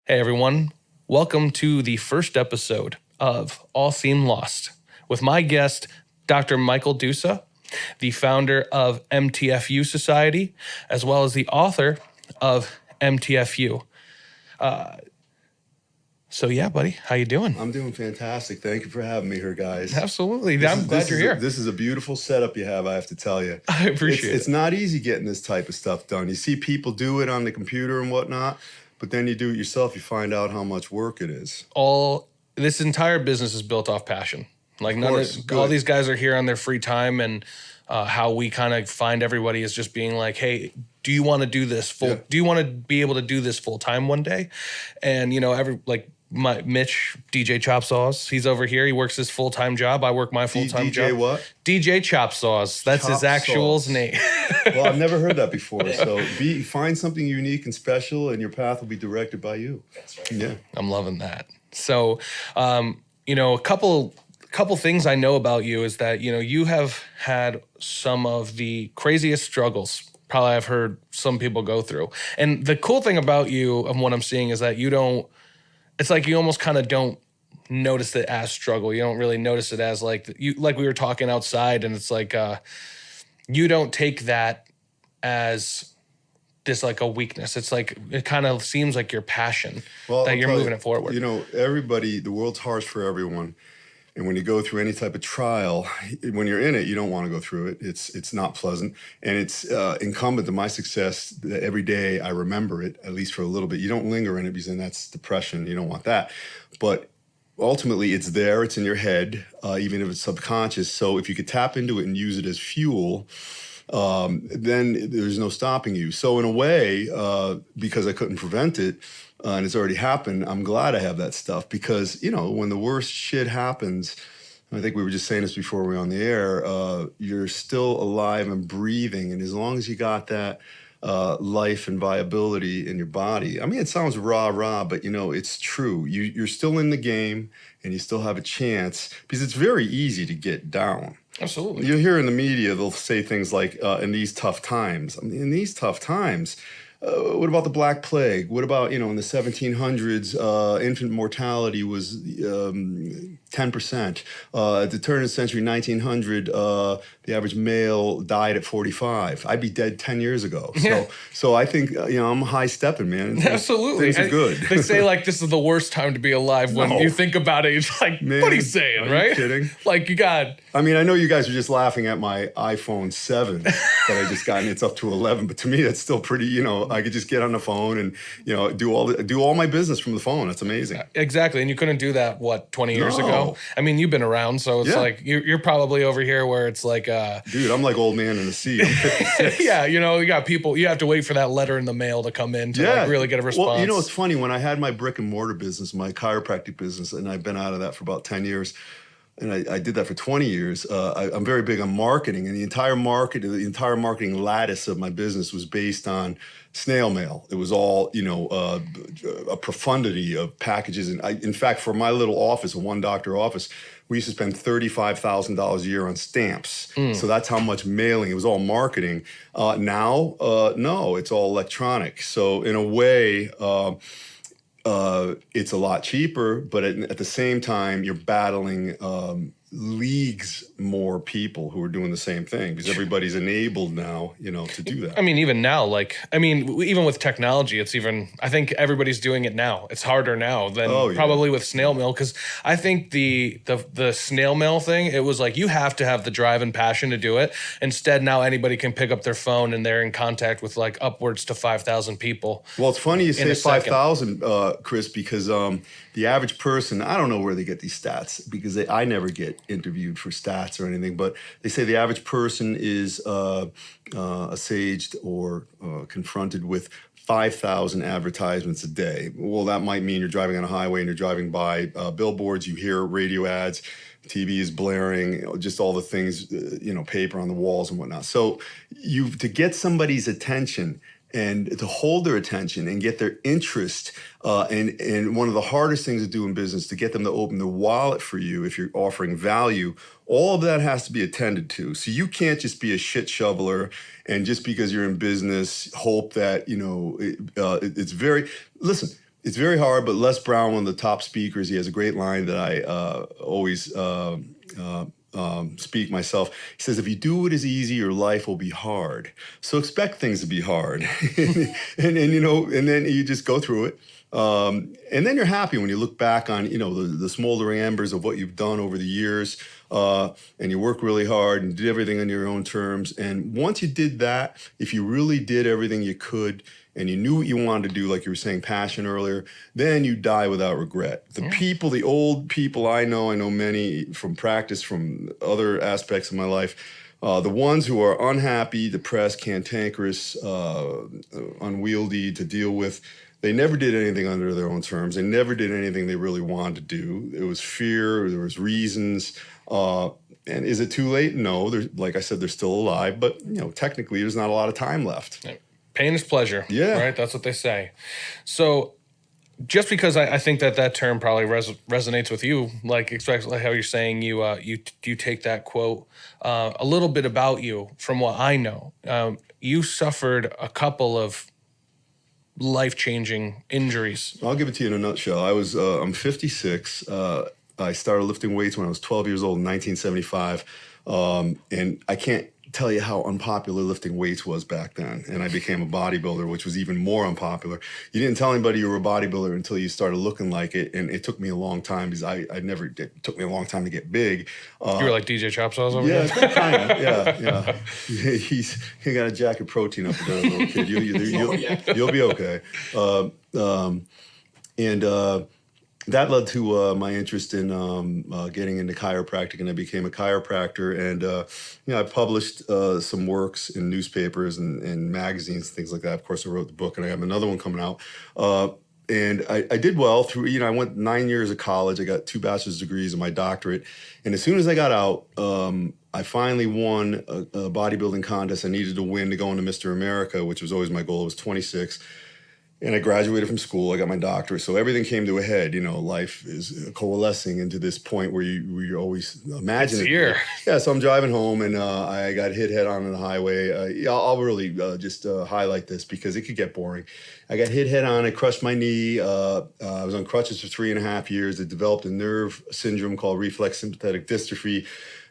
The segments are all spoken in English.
Hey everyone, welcome to the first episode of All Seem Lost with my guest, Dr. Michael Dusa, the founder of MTFU Society, as well as the author of MTFU. So yeah, buddy, how you doing? I'm doing fantastic. Thank you for having me here, guys. Absolutely, I'm glad you're here. This is a beautiful setup you have, I have to tell you. I appreciate It's not easy getting this type of stuff done. You see people do it on the computer and whatnot, but then you do it yourself, you find out how much work it is. This entire business is built off passion. Like all Good. these guys are here on their free time, and how we kind of find everybody is just being like, hey, do you want to do this full? Yeah. Do you want to be able to do this full time one day? And my Mitch, DJ Chop Saws, he's over here. He works his full time job. I work my full time job. DJ what? DJ Chop Saws. That's his Chop actual Saws. name. Well, I've never heard that before. So find something unique and special, and your path will be directed by you. That's right. Yeah. I'm loving that. So, a couple things I know about you is that, you have had some of the craziest struggles probably I've heard some people go through. And the cool thing about you and what I'm seeing is that it's like you almost kind of don't notice it as struggle. You don't really notice it as like we were talking outside, and it's like you don't take that as this like a weakness. It's like it kind of seems like your passion that you're moving it forward. The world's harsh for everyone. And when you go through any type of trial, when you're in it, you don't want to go through it. It's not pleasant. And it's incumbent to my success that every day I remember it, at least for a little bit. You don't linger in it because then that's depression. You don't want that. But ultimately, it's there. It's in your head, even if it's subconscious. So if you could tap into it and use it as fuel, then there's no stopping you. So in a way, because I couldn't prevent it, and it's already happened, I'm glad I have that stuff because, when the worst shit happens, I think we were just saying this before we were on the air, you're still alive and breathing. And as long as you got that life and viability in your body, I mean, it sounds rah-rah, but, it's true. You're still in the game and you still have a chance because it's very easy to get down. Absolutely. You'll hear in the media, they'll say things like, in these tough times. I mean, in these tough times, what about the Black Plague? What about, in the 1700s, infant mortality was 10%. At the turn of the century, 1900, the average male died at 45. I'd be dead 10 years ago. So I think, I'm high stepping, man. Absolutely. Things are good. They say like this is the worst time to be alive when you think about it. It's like, Man, what are you saying, right? You kidding? Like you got... I mean, I know you guys are just laughing at my iPhone 7 that I just got, and it's up to 11. But to me, that's still pretty, I could just get on the phone and, do all my business from the phone. That's amazing. Exactly. And you couldn't do that, 20 years ago? I mean, you've been around, so it's like you're probably over here where it's like... Dude, I'm like old man in the sea. I'm 56. Yeah, you got people, you have to wait for that letter in the mail to come in to like really get a response. Well, it's funny. When I had my brick and mortar business, my chiropractic business, and I've been out of that for about 10 years, and I did that for 20 years. I'm very big on marketing, and the entire marketing lattice of my business was based on snail mail. It was all, a profundity of packages. And in fact, for my little office, a one-doctor office, we used to spend $35,000 a year on stamps. So that's how much mailing. It was all marketing. Now, no, it's all electronic. So in a way, it's a lot cheaper, but at the same time, you're battling leagues more people who are doing the same thing because everybody's enabled now, to do that. I mean, even now, even with technology, I think everybody's doing it now. It's harder now than probably with snail mail because I think the snail mail thing, it was like you have to have the drive and passion to do it. Instead, now anybody can pick up their phone and they're in contact with like upwards to 5,000 people. Well, it's funny you say 5,000, Chris, because the average person, I don't know where they get these stats because I never get interviewed for stats or anything, but they say the average person is assuaged or confronted with 5,000 advertisements a day. Well, that might mean you're driving on a highway and you're driving by billboards, you hear radio ads, TV is blaring, just all the things, paper on the walls and whatnot. So to get somebody's attention and to hold their attention and get their interest. And one of the hardest things to do in business, to get them to open their wallet for you if you're offering value, all of that has to be attended to. So you can't just be a shit shoveler and just because you're in business, hope that, it's very, listen, it's very hard, but Les Brown, one of the top speakers, he has a great line that I always speak myself. He says, if you do it as easy, your life will be hard. So expect things to be hard. And then you just go through it. And then you're happy when you look back on, the smoldering embers of what you've done over the years. And you work really hard and did everything on your own terms. And once you did that, if you really did everything you could, and you knew what you wanted to do, like you were saying, passion earlier, then you die without regret. The old people I know many from practice, from other aspects of my life, the ones who are unhappy, depressed, cantankerous, unwieldy to deal with, they never did anything under their own terms. They never did anything they really wanted to do. It was fear, there was reasons. And is it too late? No, like I said, they're still alive, but technically there's not a lot of time left. Pain is pleasure. Yeah. Right? That's what they say. So just because I think that term probably resonates with you, like especially how you're saying you take that quote, a little bit about you from what I know. You suffered a couple of life-changing injuries. I'll give it to you in a nutshell. I'm 56. I started lifting weights when I was 12 years old in 1975. And I can't tell you how unpopular lifting weights was back then. And I became a bodybuilder, which was even more unpopular. You didn't tell anybody you were a bodybuilder until you started looking like it. And it took me a long time because it took me a long time to get big. You were like DJ Chop Sauce over Yeah, there? kind of. Yeah. He got a jack of protein up there, little kid. You'll be okay. That led to my interest in getting into chiropractic, and I became a chiropractor. And I published some works in newspapers and magazines, things like that. Of course, I wrote the book, and I have another one coming out. And I did well through. I went 9 years of college. I got 2 bachelor's degrees and my doctorate. And as soon as I got out, I finally won a bodybuilding contest I needed to win to go into Mr. America, which was always my goal. I was 26. And I graduated from school. I got my doctorate. So everything came to a head. Life is coalescing into this point where you always imagine it's it. Here. Yeah, so I'm driving home, and I got hit head on the highway. I'll really just highlight this because it could get boring. I got hit head on. I crushed my knee. I was on crutches for 3.5 years. I developed a nerve syndrome called reflex sympathetic dystrophy.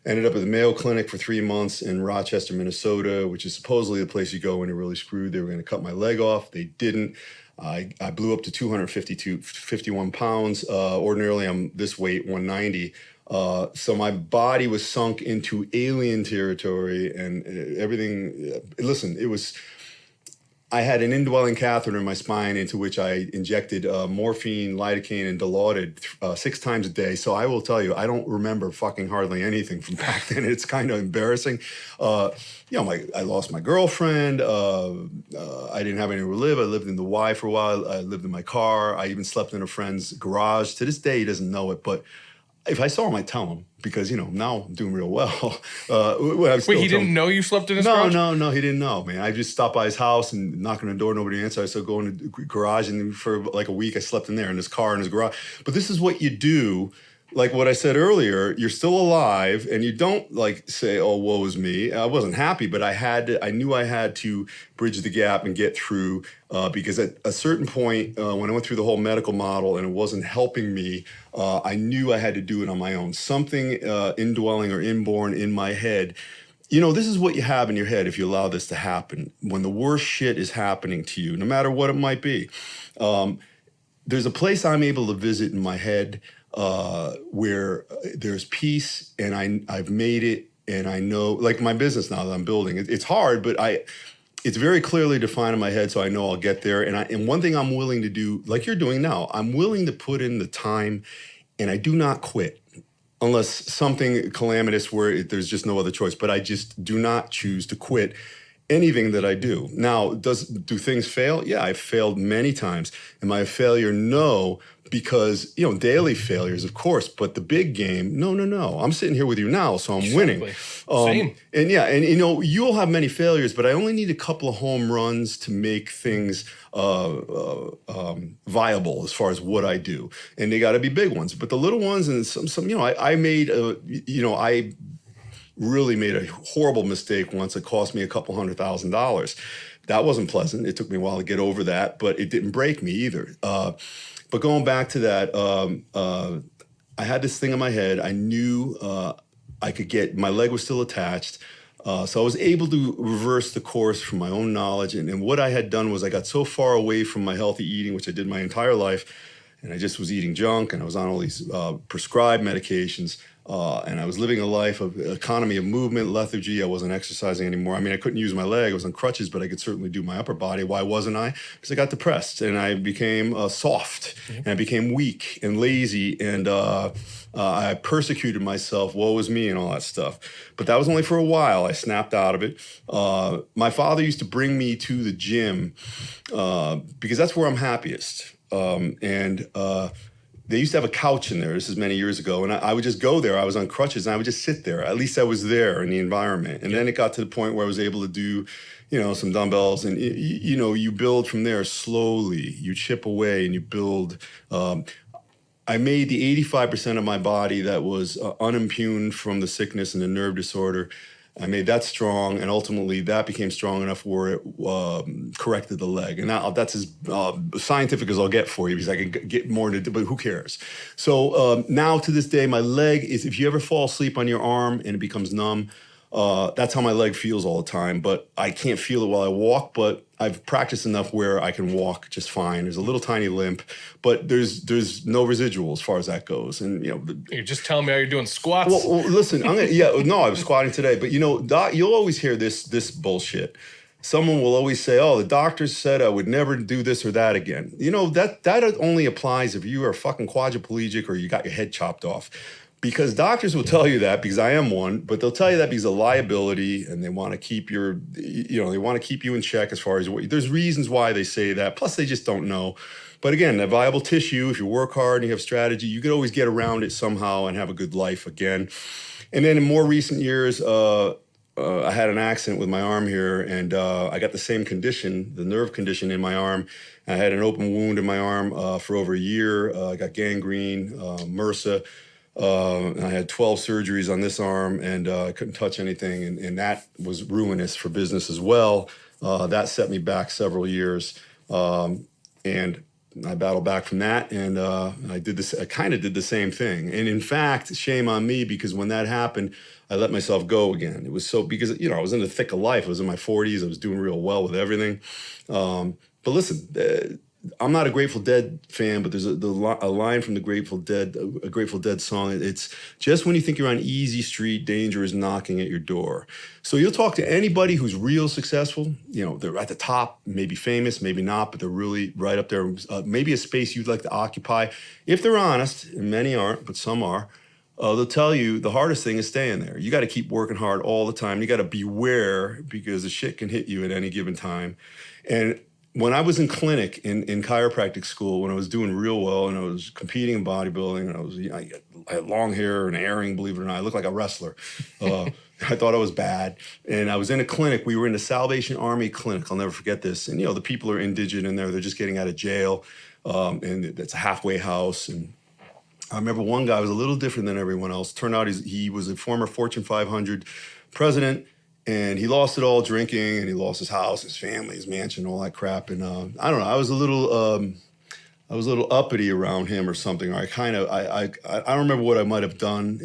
Ended up at the Mayo Clinic for 3 months in Rochester, Minnesota, which is supposedly the place you go when you're really screwed. They were going to cut my leg off. They didn't. I blew up to 51 pounds. Ordinarily, I'm this weight, 190. So my body was sunk into alien territory, and everything. Listen, I had an indwelling catheter in my spine into which I injected morphine, lidocaine, and Dilaudid 6 times a day. So I will tell you, I don't remember fucking hardly anything from back then. It's kind of embarrassing. I lost my girlfriend. I didn't have anywhere to live. I lived in the Y for a while. I lived in my car. I even slept in a friend's garage. To this day, he doesn't know it, but if I saw him, I'd tell him because, now I'm doing real well. Wait, he didn't know you slept in his garage? No, he didn't know, man. I just stopped by his house and knocking on the door, nobody answered. I started going to the garage, and for like a week, I slept in there in his car in his garage. But this is what you do. Like what I said earlier, you're still alive, and you don't say, "Oh, woe is me." I wasn't happy, but I knew I had to bridge the gap and get through because at a certain point, when I went through the whole medical model and it wasn't helping me, I knew I had to do it on my own. Something indwelling or inborn in my head. This is what you have in your head if you allow this to happen. When the worst shit is happening to you, no matter what it might be, there's a place I'm able to visit in my head where there's peace, and I've made it, and I know, like my business now that I'm building, it's hard, but it's very clearly defined in my head, so I know I'll get there. And one thing I'm willing to do, like you're doing now, I'm willing to put in the time, and I do not quit unless something calamitous where there's just no other choice. But I just do not choose to quit anything that I do. Now, do things fail? Yeah, I've failed many times. Am I a failure? No, because, daily failures, of course, but the big game, no. I'm sitting here with you now, so I'm winning. Same. And you'll have many failures, but I only need a couple of home runs to make things viable as far as what I do. And they got to be big ones, but the little ones and some I really made a horrible mistake once. It cost me a couple $100,000. that wasn't pleasant. It took me a while to get over that, but it didn't break me either. But going back to that, I had this thing in my head. I knew I could get, my leg was still attached. So I was able to reverse the course from my own knowledge. And what I had done was I got so far away from my healthy eating, which I did my entire life, and I just was eating junk, and I was on all these prescribed medications. And I was living a life of economy of movement, lethargy. I wasn't exercising anymore. I mean, I couldn't use my leg. I was on crutches, but I could certainly do my upper body. Why wasn't I? Because I got depressed, and I became soft, and I became weak and lazy, and I persecuted myself. Woe is me, and all that stuff. But that was only for a while. I snapped out of it. My father used to bring me to the gym because that's where I'm happiest. They used to have a couch in there. This is many years ago. And I would just go there. I was on crutches, and I would just sit there. At least I was there in the environment. And then it got to the point where I was able to do, some dumbbells. And, you build from there slowly. You chip away and you build. I made the 85% of my body that was unimpugned from the sickness and the nerve disorder. I made that strong, and ultimately that became strong enough where it corrected the leg. And that's as scientific as I'll get for you, because I can get more into, but who cares? So now to this day, my leg is, if you ever fall asleep on your arm and it becomes numb, that's how my leg feels all the time. But I can't feel it while I walk, but I've practiced enough where I can walk just fine. There's a little tiny limp, but there's no residual as far as that goes. And you're just telling me how you're doing squats. Well, listen, I was squatting today, but you'll always hear this bullshit. Someone will always say, "Oh, the doctors said I would never do this or that again." That only applies if you are fucking quadriplegic or you got your head chopped off. Because doctors will tell you that, because I am one, but they'll tell you that because of liability, and they want to keep they want to keep you in check as far as there's reasons why they say that. Plus, they just don't know. But again, a viable tissue, if you work hard and you have strategy, you could always get around it somehow and have a good life again. And then in more recent years, I had an accident with my arm here, and I got the same condition, the nerve condition in my arm. I had an open wound in my arm for over a year. I got gangrene, MRSA. I had 12 surgeries on this arm, and I couldn't touch anything, and that was ruinous for business as well. That set me back several years, and I battled back from that, and I kind of did the same thing. And in fact, shame on me, because when that happened, I let myself go again. It was because I was in the thick of life. I was in my 40s. I was doing real well with everything. But listen, I'm not a Grateful Dead fan, but there's a line from the Grateful Dead, a Grateful Dead song. It's just when you think you're on easy street, danger is knocking at your door. So you'll talk to anybody who's real successful. They're at the top, maybe famous, maybe not, but they're really right up there. Maybe a space you'd like to occupy. If they're honest, and many aren't, but some are, they'll tell you the hardest thing is staying there. You got to keep working hard all the time. You got to beware, because the shit can hit you at any given time. And when I was in clinic in chiropractic school, when I was doing real well and I was competing in bodybuilding, and I had long hair and airing, believe it or not, I looked like a wrestler. I thought I was bad. And I was in a clinic. We were in the Salvation Army clinic. I'll never forget this. And, the people are indigent in there. They're just getting out of jail. And it's a halfway house. And I remember one guy was a little different than everyone else. Turned out he was a former Fortune 500 president. And he lost it all drinking, and he lost his house, his family, his mansion, all that crap. And I don't know. I was a little uppity around him or something. Or I don't remember what I might have done.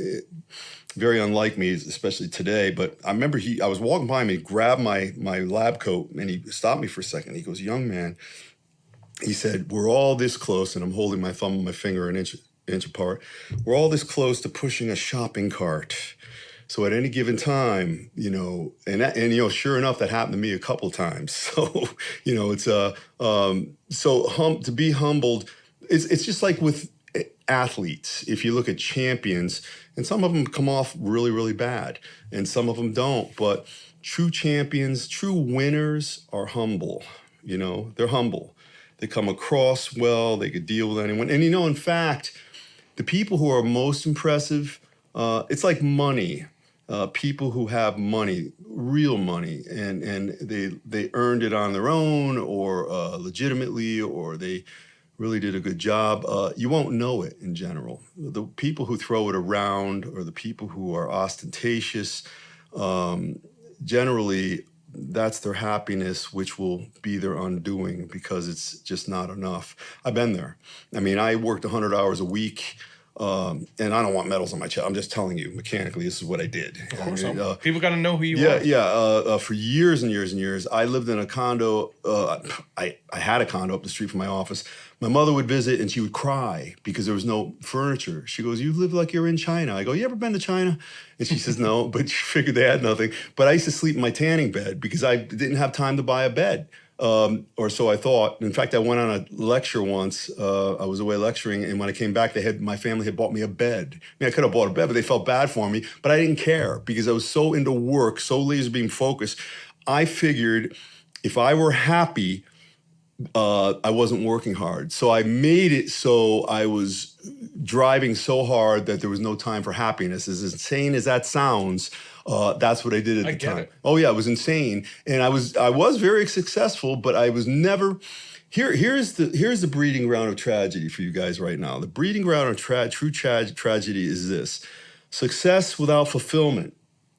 Very unlike me, especially today. But I remember I was walking by him. He grabbed my lab coat, and he stopped me for a second. He goes, "Young man," he said, "we're all this close," and I'm holding my thumb and my finger an inch apart. "We're all this close to pushing a shopping cart. So at any given time, sure enough, that happened to me a couple times. So, it's to be humbled. It's just like with athletes. If you look at champions, and some of them come off really, really bad, and some of them don't. But true champions, true winners are humble. They're humble. They come across well. They could deal with anyone. And in fact, the people who are most impressive, it's like money. People who have money, real money, and they earned it on their own, or legitimately, or they really did a good job. You won't know it in general. The people who throw it around, or the people who are ostentatious, generally that's their happiness, which will be their undoing because it's just not enough. I've been there. I mean, I worked 100 hours a week. And I don't want medals on my chest. I'm just telling you, mechanically, this is what I did. Of course, people got to know who you Yeah, are. yeah. For years and years and years, I lived in a condo. I had a condo up the street from my office. My mother would visit, and she would cry because there was no furniture. She goes, "You live like you're in China." I go, "You ever been to China?" And she says, "No," but she figured they had nothing. But I used to sleep in my tanning bed because I didn't have time to buy a bed. Or so I thought. In fact, I went on a lecture once. I was away lecturing, and when I came back, my family had bought me a bed. I mean, I could have bought a bed, but they felt bad for me. But I didn't care because I was so into work, so laser beam focused. I figured if I were happy, I wasn't working hard. So I made it so I was driving so hard that there was no time for happiness. As insane as that sounds, that's what I did at the time. It. Oh yeah, it was insane, and I was very successful, but I was never. Here's the breeding ground of tragedy for you guys right now. The breeding ground of true tragedy is this: success without fulfillment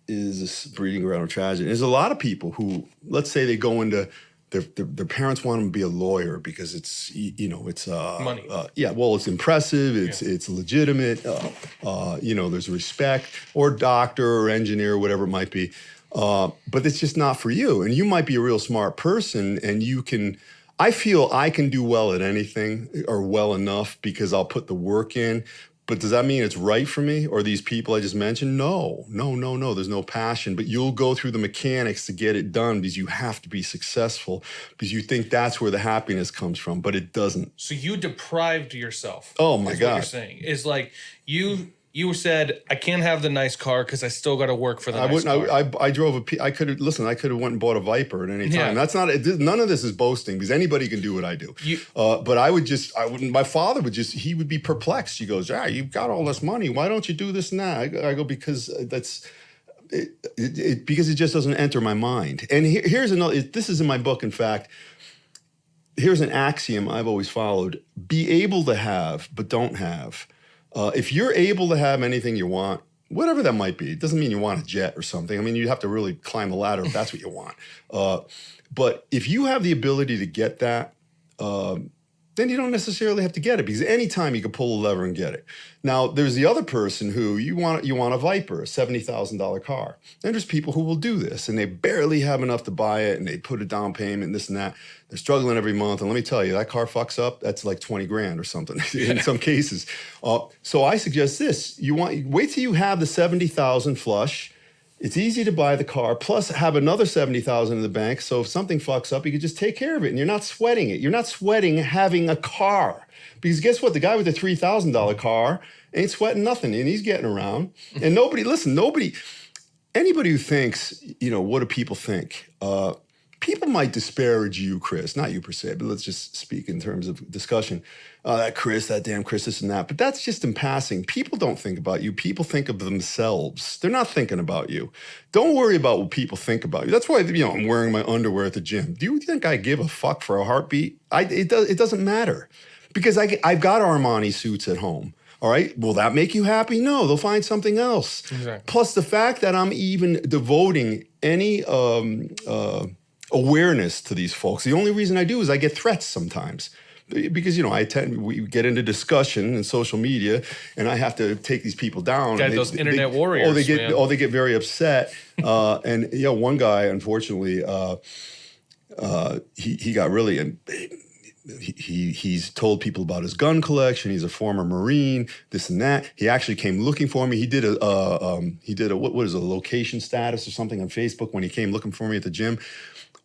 is this breeding ground of tragedy. There's a lot of people who, let's say, they go into their parents want them to be a lawyer because it's it's money. Yeah, well, it's impressive, it's legitimate, there's respect, or doctor or engineer or whatever it might be, but it's just not for you. And you might be a real smart person, and I feel I can do well at anything or well enough because I'll put the work in. But does that mean it's right for me or these people I just mentioned? No. There's no passion. But you'll go through the mechanics to get it done because you have to be successful because you think that's where the happiness comes from, but it doesn't. So you deprived yourself. Oh my God. What you're saying is like you said, I can't have the nice car because I still got to work for the nice car. I drove I could have went and bought a Viper at any time. Yeah. That's not, none of this is boasting because anybody can do what I do. But I wouldn't, my father he would be perplexed. He goes, you've got all this money. Why don't you do this now? I go, because because it just doesn't enter my mind. And here's another, this is in my book, in fact. Here's an axiom I've always followed. Be able to have, but don't have. If you're able to have anything you want, whatever that might be, it doesn't mean you want a jet or something. I mean, you have to really climb the ladder if that's what you want. But if you have the ability to get that, then you don't necessarily have to get it because anytime you can pull a lever and get it. Now, there's the other person who you want a Viper, a $70,000 car. And there's people who will do this and they barely have enough to buy it and they put a down payment, this and that. They're struggling every month. And let me tell you, that car fucks up, that's like 20 grand or something in some cases. So I suggest this, wait till you have the 70,000 flush. It's easy to buy the car, plus have another 70,000 in the bank. So if something fucks up, you can just take care of it, and you're not sweating it. You're not sweating having a car, because guess what? The guy with the $3,000 car ain't sweating nothing, and he's getting around. And anybody who thinks, what do people think? People might disparage you, Chris, not you per se, but let's just speak in terms of discussion. That damn Chris, this and that. But that's just in passing. People don't think about you. People think of themselves. They're not thinking about you. Don't worry about what people think about you. That's why, I'm wearing my underwear at the gym. Do you think I give a fuck for a heartbeat? It doesn't matter because I've got Armani suits at home. All right. Will that make you happy? No, they'll find something else. Exactly. Plus the fact that I'm even devoting any awareness to these folks. The only reason I do is I get threats sometimes because, we get into discussion and social media and I have to take these people down. Those internet warriors. They get very upset. And one guy, unfortunately, he got really, he's told people about his gun collection. He's a former Marine, this and that. He actually came looking for me. He did a location status or something on Facebook when he came looking for me at the gym.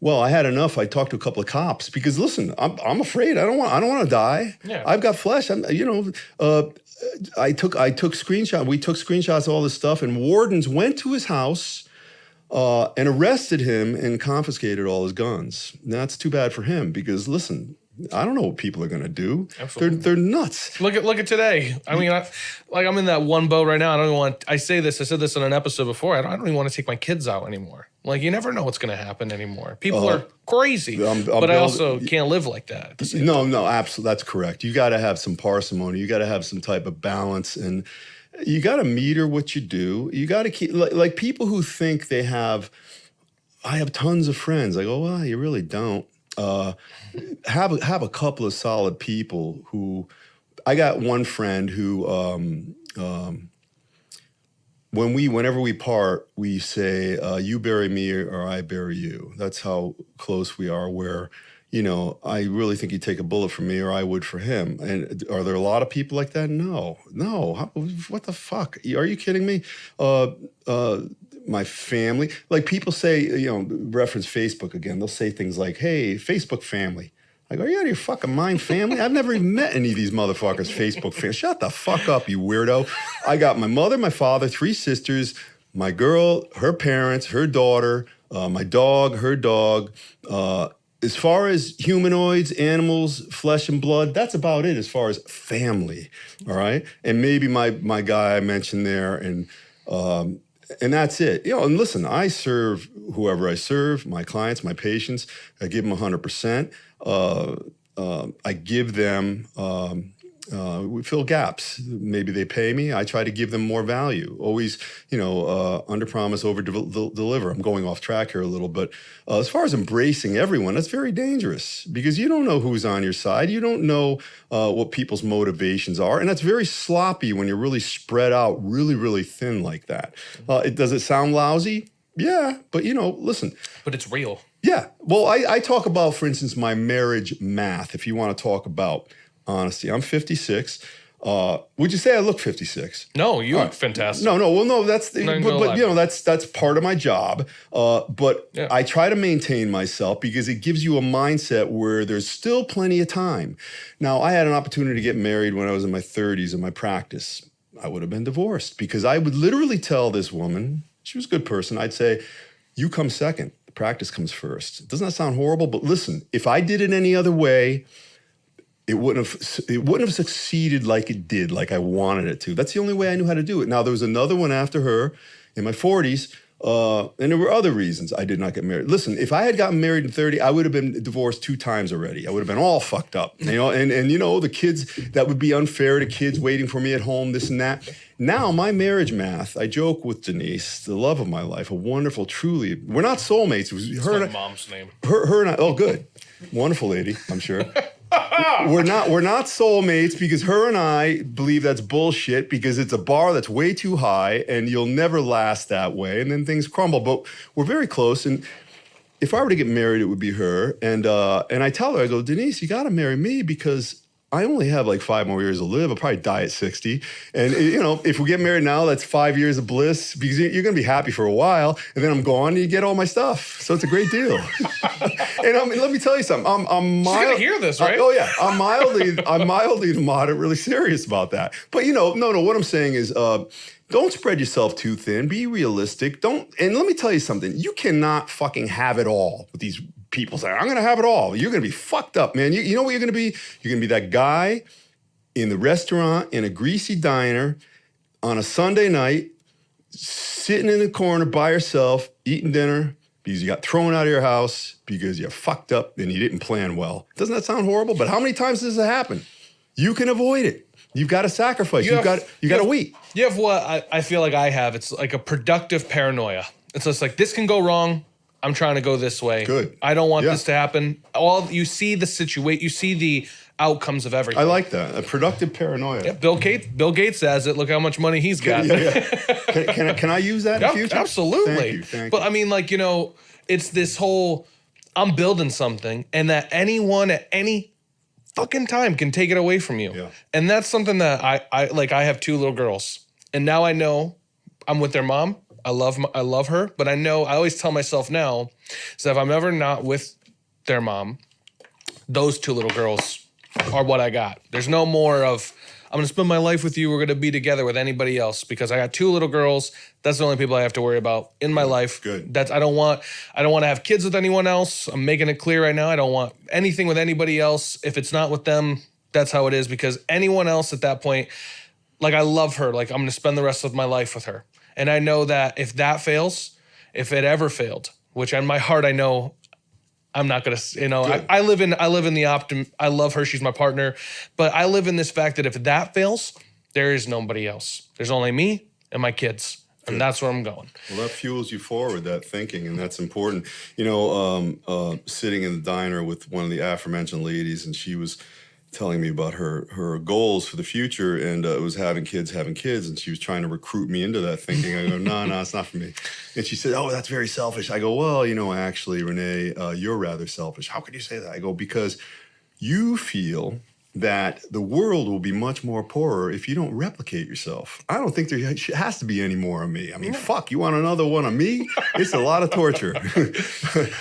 Well, I had enough. I talked to a couple of cops because listen, I'm afraid. I don't want to die. Yeah. I've got flesh. I took screenshots. We took screenshots of all this stuff, and wardens went to his house and arrested him and confiscated all his guns. Now, that's too bad for him because listen, I don't know what people are going to do. Absolutely. They're nuts. Look at today. I mean, I'm in that one boat right now. I said this in an episode before. I don't even want to take my kids out anymore. Like, you never know what's going to happen anymore. People are crazy, but I also can't live like that. No, absolutely. That's correct. You got to have some parsimony. You got to have some type of balance, and you got to meter what you do. You got to keep, like people who think they have I have tons of friends. I go, well, you really don't. Have a couple of solid people who. I got one friend who, whenever we part, we say, "You bury me or I bury you." That's how close we are. Where, I really think he'd take a bullet for me, or I would for him. And are there a lot of people like that? No, no. What the fuck? Are you kidding me? Uh, uh, my family, like people say, reference Facebook again. They'll say things like, "Hey, Facebook family." I go, are you out of your fucking mind, family? I've never even met any of these motherfuckers, Facebook fans. Shut the fuck up, you weirdo. I got my mother, my father, 3 sisters, my girl, her parents, her daughter, my dog, her dog. As far as humanoids, animals, flesh and blood, that's about it as far as family, all right? And maybe my guy I mentioned there, and that's it. And listen, I serve whoever I serve, my clients, my patients. I give them 100%. I give them, we fill gaps. Maybe they pay me. I try to give them more value. Always, under promise, over deliver. I'm going off track here a little, but as far as embracing everyone, that's very dangerous because you don't know who's on your side. You don't know what people's motivations are. And that's very sloppy when you're really spread out, really, really thin like that. Does it sound lousy? Yeah, but listen. But it's real. Yeah. Well, I talk about, for instance, my marriage math, if you want to talk about honesty. I'm 56. Would you say I look 56? No, you look fantastic. No. Well, no, that's No, that's part of my job. But Yeah. I try to maintain myself because it gives you a mindset where there's still plenty of time. Now, I had an opportunity to get married when I was in my 30s in my practice. I would have been divorced because I would literally tell this woman, she was a good person, I'd say, you come second. The practice comes first. Doesn't that sound horrible? But listen, if I did it any other way, it wouldn't have succeeded like it did, like I wanted it to. That's the only way I knew how to do it. Now, there was another one after her in my 40s, and there were other reasons I did not get married. Listen, if I had gotten married in 30, I would have been divorced 2 times already. I would have been all fucked up, and the kids, that would be unfair to kids waiting for me at home, this and that. Now, my marriage math, I joke with Denise, the love of my life, a wonderful, truly, we're not soulmates. It was her, my mom's name. Her and I, oh, good. Wonderful lady, I'm sure. We're not soulmates because her and I believe that's bullshit because it's a bar that's way too high and you'll never last that way and then things crumble. But we're very close, and if I were to get married, it would be her. And I tell her, I go, Denise, you got to marry me because I only have like 5 more years to live. I'll probably die at 60. And, if we get married now, that's 5 years of bliss because you're going to be happy for a while. And then I'm gone and you get all my stuff. So it's a great deal. And let me tell you something. I'm She's going to hear this, right? Oh, yeah. I'm mildly to moderate, really serious about that. But, no, what I'm saying is don't spread yourself too thin. Be realistic. And let me tell you something. You cannot fucking have it all with these people say, I'm going to have it all. You're going to be fucked up, man. You know what you're going to be? You're going to be that guy in the restaurant in a greasy diner on a Sunday night, sitting in the corner by yourself, eating dinner because you got thrown out of your house because you fucked up and you didn't plan well. Doesn't that sound horrible? But how many times does it happen? You can avoid it. You've got to sacrifice. You got to wait. You have what I feel like I have. It's like a productive paranoia. It's just like, this can go wrong. I'm trying to go this way. Good. I don't want this to happen. You see the situation. You see the outcomes of everything. I like that. A productive paranoia. Yeah, Bill Gates says it. Look how much money he's got. Can I use that in the future? Absolutely. Thank you. But I mean, it's this whole, I'm building something and that anyone at any fucking time can take it away from you. Yeah. And that's something that I have 2 little girls. And now I know I'm with their mom. I love her, but I always tell myself now, so if I'm ever not with their mom, those 2 little girls are what I got. There's no more of, I'm gonna spend my life with you, we're gonna be together with anybody else, because I got 2 little girls. That's the only people I have to worry about in my life. Good. I don't want to have kids with anyone else. I'm making it clear right now. I don't want anything with anybody else. If it's not with them, that's how it is, because anyone else at that point, I love her. I'm gonna spend the rest of my life with her. And I know that if that fails, if it ever failed, which in my heart I know I'm not gonna, I live in the I love her, she's my partner, but I live in this fact that if that fails, there is nobody else. There's only me and my kids. And that's where I'm going. Well, that fuels you forward, that thinking, and that's important. Sitting in the diner with one of the aforementioned ladies, and she was telling me about her goals for the future, and it was having kids, and she was trying to recruit me into that thinking. I go, no, it's not for me. And she said, oh, that's very selfish. I go, well, actually, Renee, you're rather selfish. How could you say that? I go, because you feel that the world will be much more poorer if you don't replicate yourself. I don't think there has to be any more of me. I mean, fuck, you want another one of me? It's a lot of torture.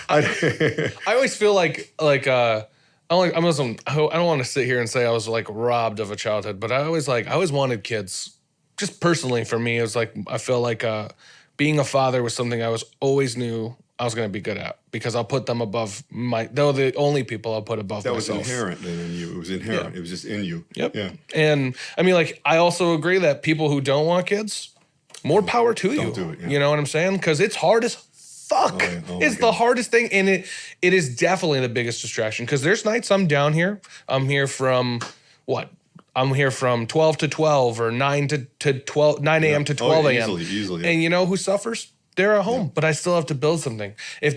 I always feel like I don't want to sit here and say I was like robbed of a childhood, but I always wanted kids. Just personally for me, it was like, I feel like being a father was something I was always knew I was going to be good at, because I'll put them above they're the only people I'll put above myself. That was inherent then in you. It was inherent. Yeah. It was just in you. Yep. Yeah. And I mean, like, I also agree that people who don't want kids, more power to you. Don't do it. Yeah. You know what I'm saying? Because it's hard as fuck. Oh, yeah. It's the hardest thing. And it is definitely the biggest distraction, because there's nights I'm down here. I'm here from 12 to 12 or 9 to 12, 9 a.m. to 12 a.m. Easily. And you know who suffers? They're at home, but I still have to build something. If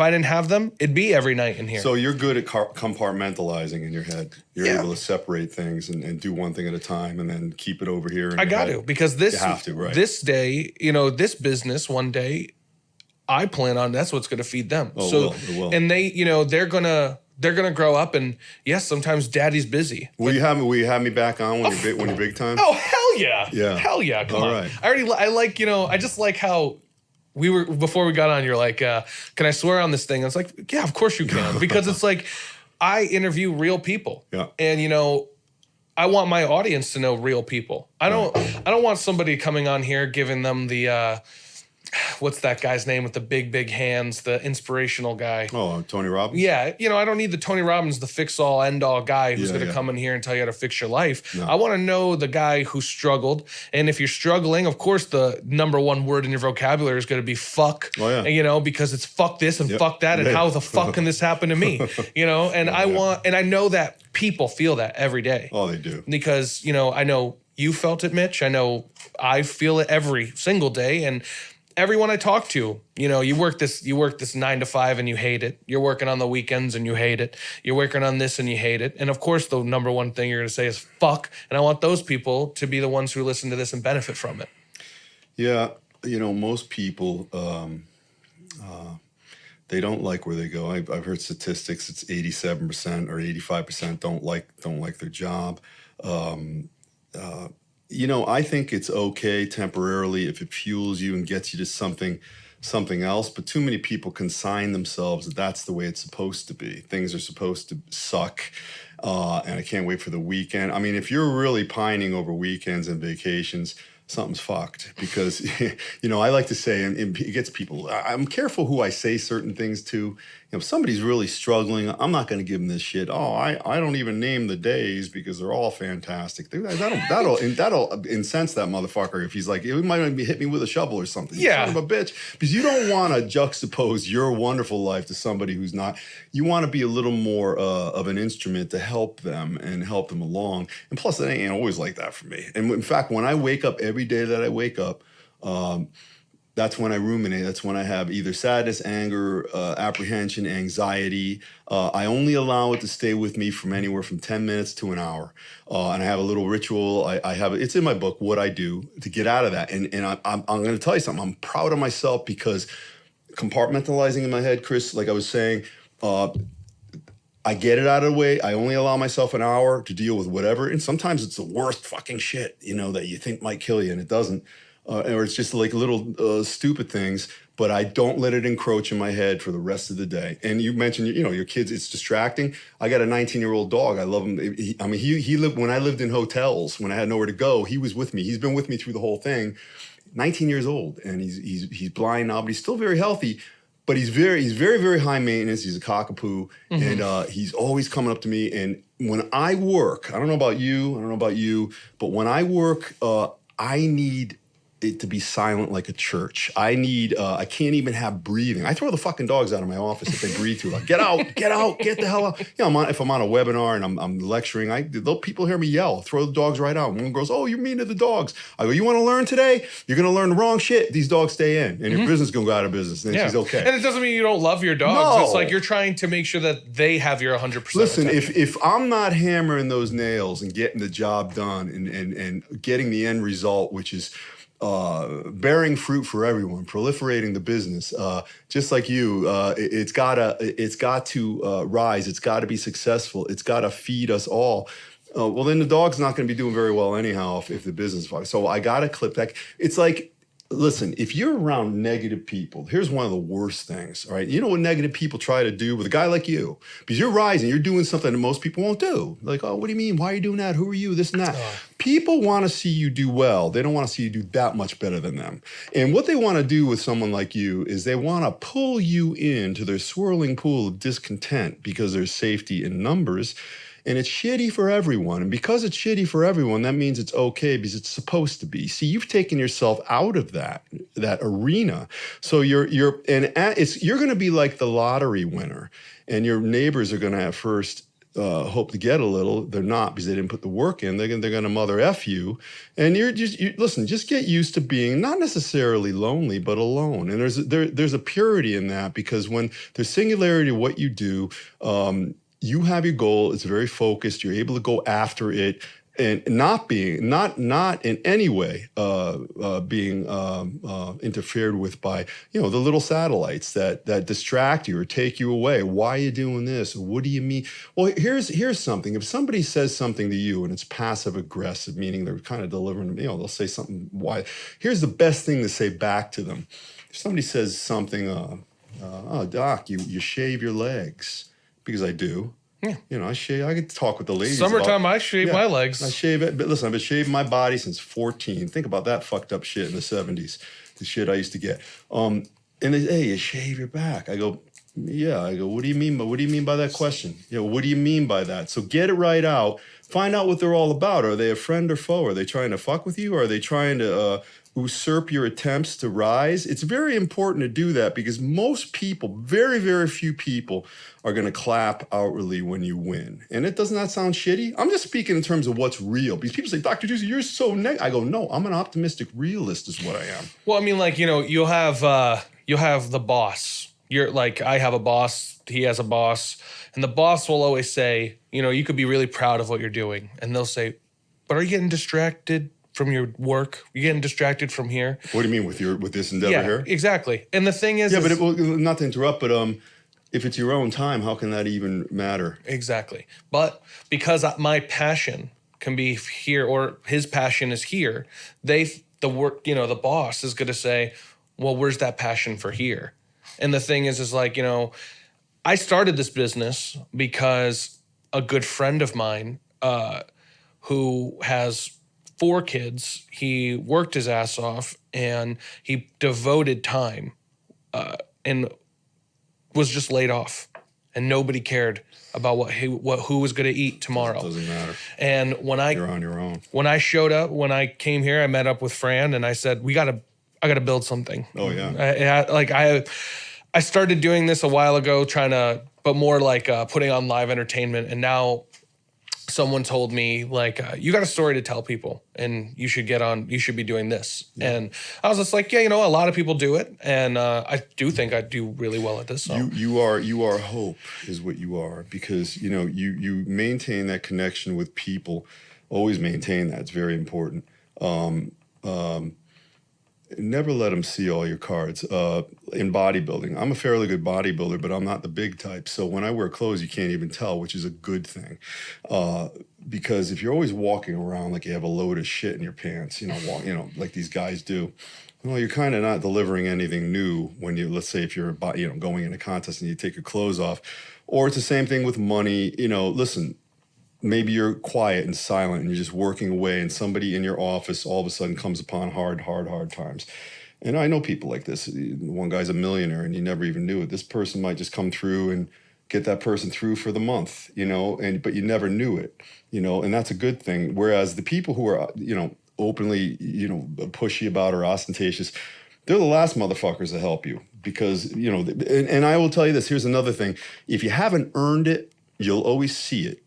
I didn't have them, it'd be every night in here. So you're good at compartmentalizing in your head. You're able to separate things and do one thing at a time, and then keep it over here. I got to, because this, you have to, right? This day, this business one day, I plan on, that's what's going to feed them. Oh, it will. And they, they're gonna grow up, and yes, sometimes daddy's busy. Will you have me back on when you're big time? Oh, hell yeah. Yeah. Hell yeah. Come on. Right. I just like how before we got on, you're like, can I swear on this thing? I was like, yeah, of course you can. Because it's like, I interview real people. Yeah. And, I want my audience to know real people. I don't want somebody coming on here giving them the, what's that guy's name with the big hands, the inspirational guy? Oh, Tony Robbins? Yeah. I don't need the Tony Robbins, the fix-all, end-all guy who's going to come in here and tell you how to fix your life. No. I want to know the guy who struggled. And if you're struggling, of course, the number one word in your vocabulary is going to be fuck. Oh, yeah. Because it's fuck this and fuck that. And how the fuck can this happen to me? And I know that people feel that every day. Oh, they do. Because, I know you felt it, Mitch. I know I feel it every single day. And everyone I talk to, you work this 9 to 5 and you hate it. You're working on the weekends and you hate it. You're working on this and you hate it. And of course, the number one thing you're going to say is fuck. And I want those people to be the ones who listen to this and benefit from it. Yeah. Most people, they don't like where they go. I've heard statistics. It's 87% or 85% don't like their job. I think it's okay temporarily if it fuels you and gets you to something else, but too many people consign themselves that that's the way it's supposed to be. Things are supposed to suck, and I can't wait for the weekend. I mean, if you're really pining over weekends and vacations, something's fucked, because, I like to say, and it gets people, I'm careful who I say certain things to. If somebody's really struggling, I'm not going to give them this shit. Oh, I don't even name the days because they're all fantastic. That'll incense that motherfucker if he's like, he might hit me with a shovel or something. Yeah. Son of a bitch. Because you don't want to juxtapose your wonderful life to somebody who's not. You want to be a little more of an instrument to help them and help them along. And plus, it ain't always like that for me. And in fact, when I wake up, every day that I wake up, that's when I ruminate. That's when I have either sadness, anger, apprehension, anxiety. I only allow it to stay with me from anywhere from 10 minutes to an hour. And I have a little ritual. I have it's in my book, what I do to get out of that. And I'm going to tell you something. I'm proud of myself, because compartmentalizing in my head, Chris, like I was saying, I get it out of the way. I only allow myself an hour to deal with whatever. And sometimes it's the worst fucking shit, that you think might kill you, and it doesn't. Or it's just like little stupid things, but I don't let it encroach in my head for the rest of the day. And you mentioned, your kids, it's distracting. I got a 19-year-old dog. I love him. He lived, when I lived in hotels, when I had nowhere to go, he was with me. He's been with me through the whole thing. 19 years old, and he's blind now, but he's still very healthy. But he's very, very high maintenance. He's a cockapoo, and he's always coming up to me. And when I work, I don't know about you, but when I work, I need it to be silent like a church. I need, I can't even have breathing. I throw the fucking dogs out of my office if they breathe too loud. Get out, get the hell out. You know, if I'm on a webinar and I'm lecturing, people hear me yell, throw the dogs right out. And one goes, oh, you're mean to the dogs. I go, you want to learn today? You're going to learn the wrong shit. These dogs stay in and your business is going to go out of business. And she's okay. And it doesn't mean you don't love your dogs. No. It's like you're trying to make sure that they have your 100%. Listen, if I'm not hammering those nails and getting the job done and getting the end result, which is bearing fruit for everyone, proliferating the business, just like you, it's got to rise. It's got to be successful. It's got to feed us all. Well, then the dog's not going to be doing very well anyhow if the business fucks. So I got to clip that. It's like, listen, if you're around negative people, here's one of the worst things, all right? You know what negative people try to do with a guy like you? Because you're rising, you're doing something that most people won't do. Like, oh, what do you mean? Why are you doing that? Who are you? This and that. People want to see you do well. They don't want to see you do that much better than them. And what they want to do with someone like you is they want to pull you into their swirling pool of discontent because there's safety in numbers. And it's shitty for everyone. And because it's shitty for everyone, that means it's okay because it's supposed to be. See, you've taken yourself out of that arena. So you're going to be like the lottery winner. And your neighbors are going to at first hope to get a little. They're not because they didn't put the work in. They're going to mother F you. And listen, just get used to being not necessarily lonely, but alone. And there's a purity in that because when there's singularity to what you do, you have your goal. It's very focused. You're able to go after it, and not in any way being interfered with by the little satellites that distract you or take you away. Why are you doing this? What do you mean? Well, here's something. If somebody says something to you and it's passive aggressive, meaning they're kind of delivering, they'll say something. Why? Here's the best thing to say back to them. If somebody says something, oh, Doc, you shave your legs. Because I do. Yeah. I shave. I get to talk with the ladies. Summertime, I shave my legs. I shave it. But listen, I've been shaving my body since 14. Think about that fucked up shit in the 70s. The shit I used to get. And they say, hey, you shave your back. I go, yeah. I go, what do you mean by that question? What do you mean by that? So get it right out. Find out what they're all about. Are they a friend or foe? Are they trying to fuck with you? Or are they trying to usurp your attempts to rise? It's very important to do that because most people, very, very few people, are going to clap outwardly when you win. And it does not sound shitty. I'm just speaking in terms of what's real. Because people say, Dr. Dusa, you're so negative. I go, no, I'm an optimistic realist is what I am. Well, I mean, like, you'll have the boss. You're like, I have a boss. He has a boss. And the boss will always say, you could be really proud of what you're doing. And they'll say, but are you getting distracted from your work? You're getting distracted from here. What do you mean with this endeavor here? Yeah, exactly. And the thing is, but not to interrupt, but if it's your own time, how can that even matter? Exactly. But because my passion can be here, or his passion is here, the boss is going to say, well, where's that passion for here? And the thing is like, I started this business because a good friend of mine who has 4 kids, he worked his ass off and he devoted time and was just laid off, and nobody cared about who was going to eat tomorrow. It doesn't matter. And you're on your own. When I showed up, when I came here, I met up with Fran and I said, I gotta build something. Oh yeah. I started doing this a while ago, but more like putting on live entertainment, and now someone told me you got a story to tell people and you should be doing this. Yeah. And I was just like, a lot of people do it. And I do think I do really well at this. So. You are hope is what you are, because, you maintain that connection with people, always maintain that. It's very important. Never let them see all your cards. In bodybuilding, I'm a fairly good bodybuilder, but I'm not the big type. So when I wear clothes, you can't even tell, which is a good thing. Because if you're always walking around like you have a load of shit in your pants, like these guys do, well, you're kind of not delivering anything new when let's say if you're going in a contest and you take your clothes off. Or it's the same thing with money. Listen, maybe you're quiet and silent and you're just working away, and somebody in your office all of a sudden comes upon hard times. And I know people like this. One guy's a millionaire and you never even knew it. This person might just come through and get that person through for the month, but you never knew it, and that's a good thing. Whereas the people who are, openly, pushy about or ostentatious, they're the last motherfuckers to help you because, and I will tell you this, here's another thing. If you haven't earned it, you'll always see it.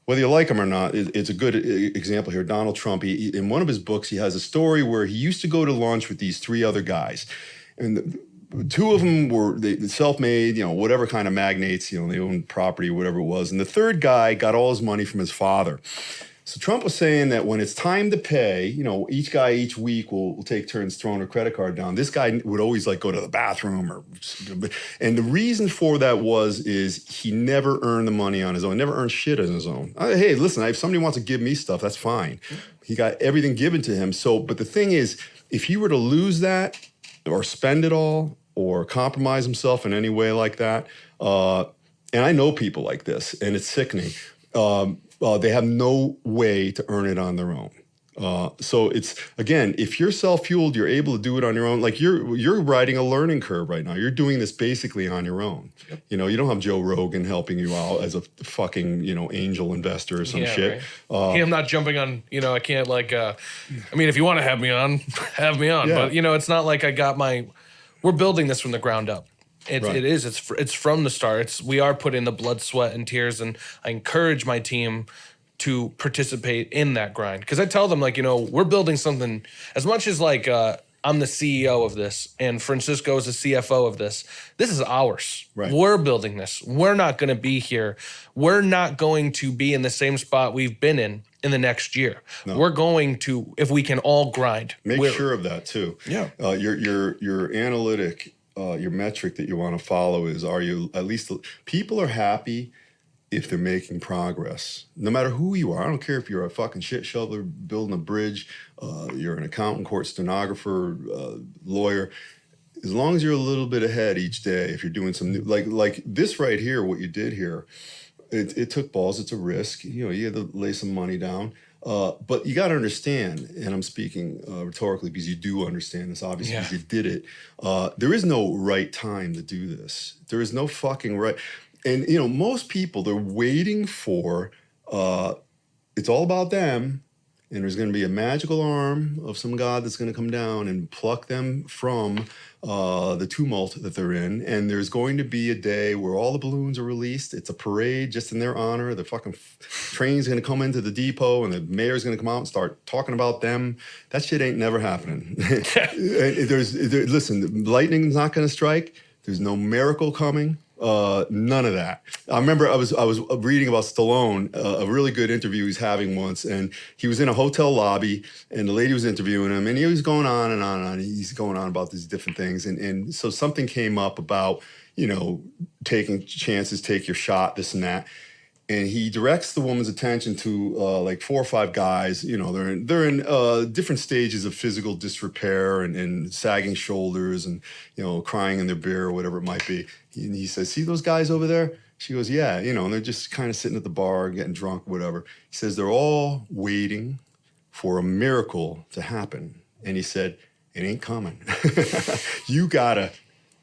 Whether you like him or not, it's a good example here. Donald Trump, in one of his books, he has a story where he used to go to lunch with these 3 other guys. And two of them were self-made, whatever kind of magnates, they owned property, whatever it was. And the third guy got all his money from his father. So Trump was saying that when it's time to pay, each guy each week will take turns throwing a credit card down. This guy would always go to the bathroom and the reason for that is he never earned the money on his own, never earned shit on his own. Hey, listen, if somebody wants to give me stuff, that's fine. He got everything given to him. So, but the thing is, if he were to lose that or spend it all or compromise himself in any way like that, and I know people like this, and it's sickening. They have no way to earn it on their own. So it's, again, if you're self-fueled, you're able to do it on your own. Like you're riding a learning curve right now. You're doing this basically on your own. Yep. You don't have Joe Rogan helping you out as a fucking, angel investor or some shit. Right. I'm not jumping on, I can't if you want to have me on, have me on. Yeah. But, it's not like we're building this from the ground up. It's from the start. We are putting the blood, sweat, and tears, and I encourage my team to participate in that grind. Because I tell them, we're building something, as much as I'm the CEO of this and Francisco is the CFO of this. This is ours. Right. We're building this. We're not going to be here. We're not going to be in the same spot we've been in the next year. No. We're going to, if we can all grind. Make sure of that too. Yeah. Your analytic, your metric that you want to follow is, are you at least, people are happy if they're making progress, no matter who you are. I don't care if you're a fucking shit shoveler building a bridge, you're an accountant, court stenographer, lawyer. As long as you're a little bit ahead each day, if you're doing some new, like this right here, what you did here, it took balls. It's a risk. You had to lay some money down. But you got to understand, and I'm speaking rhetorically because you do understand this, obviously, because you did it. There is no right time to do this. There is no fucking right. And, most people, they're waiting for, it's all about them, and there's going to be a magical arm of some god that's going to come down and pluck them from the tumult that they're in. And there's going to be a day where all the balloons are released. It's a parade just in their honor. The fucking train's going to come into the depot, and the mayor's going to come out and start talking about them. That shit ain't never happening. Listen, lightning's not going to strike. There's no miracle coming. None of that. I remember I was reading about Stallone, a really good interview he's having once, and he was in a hotel lobby, and the lady was interviewing him, and he was going on and on and on. He's going on about these different things, and so something came up about, taking chances, take your shot, this and that. And he directs the woman's attention to 4 or 5 guys. They're in different stages of physical disrepair and sagging shoulders and crying in their beer or whatever it might be. And he says, "See those guys over there?" She goes, "Yeah." And they're just kind of sitting at the bar, getting drunk, whatever. He says they're all waiting for a miracle to happen. And he said, "It ain't coming." You gotta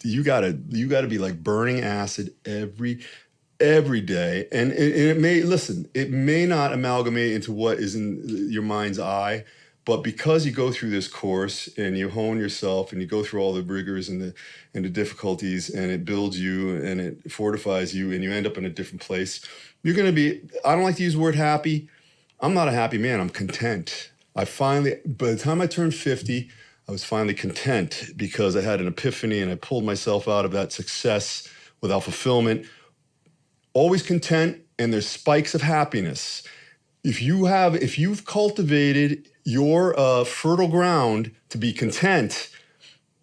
be like burning acid every day, and it may not amalgamate into what is in your mind's eye, but because you go through this course and you hone yourself and you go through all the rigors and the difficulties, and it builds you and it fortifies you, and you end up in a different place, you're going to be, I don't like to use the word happy. I'm not a happy man. I'm content. By the time I turned 50, I was finally content because I had an epiphany and I pulled myself out of that success without fulfillment. Always content, and there's spikes of happiness. If you've cultivated your fertile ground to be content,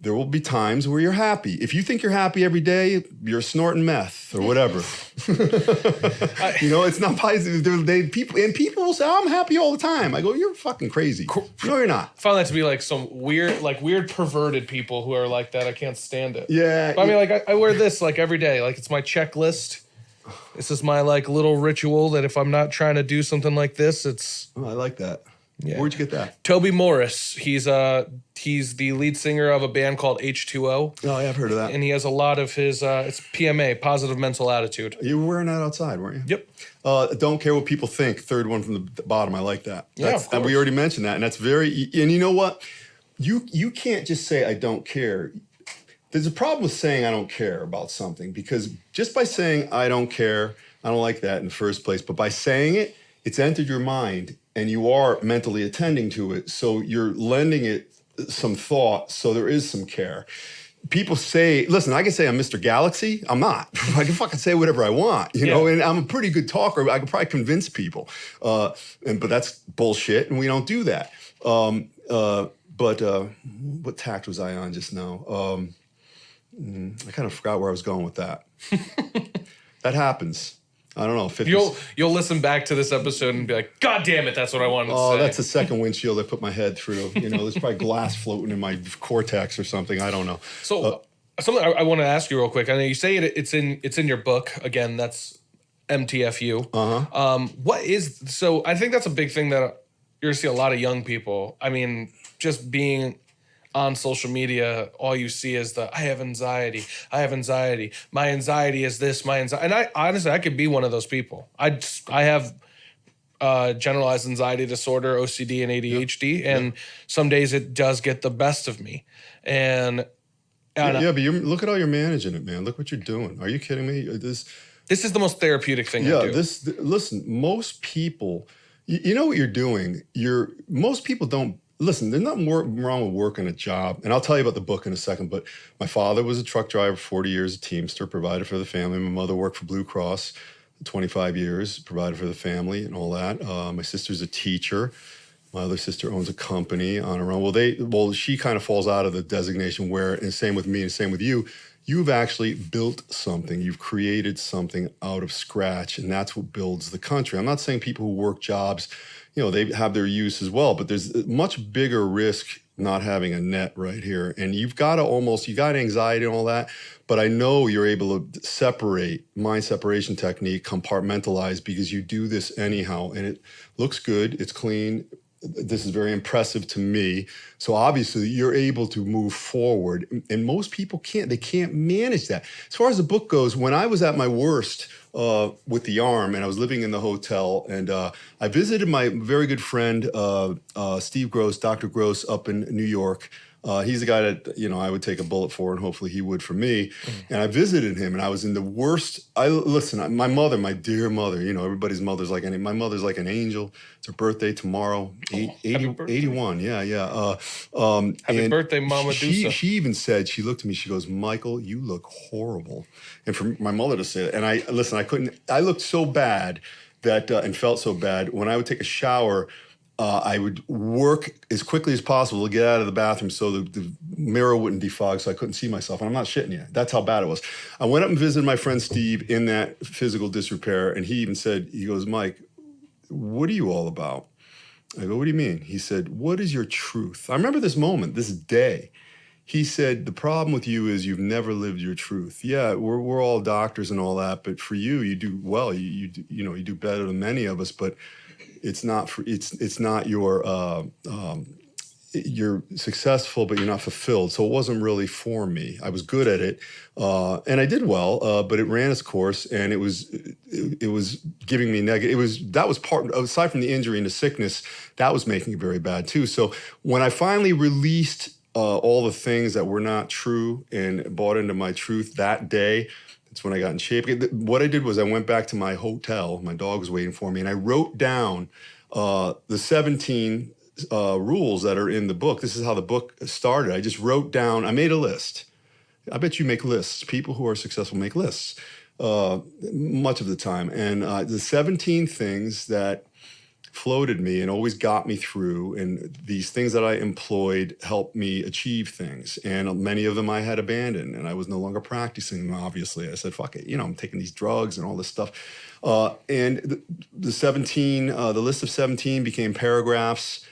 there will be times where you're happy. If you think you're happy every day, you're snorting meth or whatever. It's not positive. People will say, "I'm happy all the time." I go, "You're fucking crazy." No, you're not. I find that to be like some weird perverted people who are like that. I can't stand it. Yeah. But I wear this every day. It's my checklist. This is my little ritual that if I'm not trying to do something like this, it's... Oh, I like that. Yeah. Where'd you get that? Toby Morris. He's the lead singer of a band called H2O. Oh, yeah, I've heard of that. And he has a lot of his it's PMA, positive mental attitude. You were wearing that outside, weren't you? Yep. Don't care what people think. Third one from the bottom. I like that. Yeah, of course. We already mentioned that, and that's very. And you know what? You can't just say I don't care. There's a problem with saying I don't care about something, because just by saying I don't care, I don't like that in the first place. But by saying it, it's entered your mind, and you are mentally attending to it. So you're lending it some thought. So there is some care. People say, listen, I can say I'm Mr. Galaxy. I'm not. I can fucking say whatever I want, you know, and I'm a pretty good talker. I can probably convince people. But that's bullshit, and we don't do that. But what tact was I on just now? I kind of forgot where I was going with that. That happens. I don't know. 50... You'll listen back to this episode and be like, God damn it, that's what I wanted to say. Oh, that's the second windshield I put my head through. You know, there's probably glass floating in my cortex or something. I don't know. So something I want to ask you real quick. I know you say it's in your book. Again, that's MTFU. So I think that's a big thing that you're gonna see a lot of young people. I mean, just being on social media, all you see is I have anxiety. I have anxiety. My anxiety is this. My anxiety, and I honestly, I could be one of those people. I have generalized anxiety disorder, OCD, and ADHD, and some days it does get the best of me. And but look at how you're managing it, man. Look what you're doing. Are you kidding me? This is the most therapeutic thing I do. Listen, most people, you know what you're doing. Most people don't. Listen, there's nothing wrong with working a job. And I'll tell you about the book in a second, but my father was a truck driver, 40 years, a Teamster, provided for the family. My mother worked for Blue Cross, 25 years, provided for the family and all that. My sister's a teacher. My other sister owns a company on her own. Well, she kind of falls out of the designation where, and same with me and same with you, you've actually built something. You've created something out of scratch, and that's what builds the country. I'm not saying people who work jobs, you know, they have their use as well, but there's a much bigger risk not having a net right here. And you got anxiety and all that, but I know you're able to separate, mind separation technique, compartmentalize, because you do this anyhow, and it looks good, it's clean. This is very impressive to me. So obviously you're able to move forward, and most people can't. They can't manage that. As far as the book goes, when I was at my worst with the arm, and I was living in the hotel, and I visited my very good friend, Steve Gross, Dr. Gross, up in New York. He's the guy that, you know, I would take a bullet for, and hopefully he would for me. And I visited him, and I was in the worst. My mother, my dear mother, you know, everybody's mother's like my mother's like an angel. It's her birthday tomorrow, 81. Yeah. Happy birthday, Mama Dusa. She even said, she looked at me, she goes, Michael, you look horrible. And for my mother to say that, and I looked so bad that, and felt so bad, when I would take a shower, I would work as quickly as possible to get out of the bathroom so the mirror wouldn't defog, so I couldn't see myself. And I'm not shitting you. That's how bad it was. I went up and visited my friend Steve in that physical disrepair, and he even said, he goes, Mike, what are you all about? I go, what do you mean? He said, what is your truth? I remember this moment, this day. He said, the problem with you is you've never lived your truth. Yeah, we're all doctors and all that, but for you, you do well. You do better than many of us, but it's not you're successful, but you're not fulfilled. So it wasn't really for me. I was good at it, and I did well, but it ran its course, and it was giving me negative. That was part, aside from the injury and the sickness, that was making it very bad too. So when I finally released all the things that were not true and bought into my truth that day, that's when I got in shape. What I did was I went back to my hotel. My dog was waiting for me, and I wrote down the 17 rules that are in the book. This is how the book started. I just wrote down, I made a list. I bet you make lists. People who are successful make lists much of the time. And the 17 things that floated me and always got me through, and these things that I employed helped me achieve things. And many of them I had abandoned, and I was no longer practicing them, obviously. I said, fuck it, I'm taking these drugs and all this stuff. And the list of 17 became paragraphs,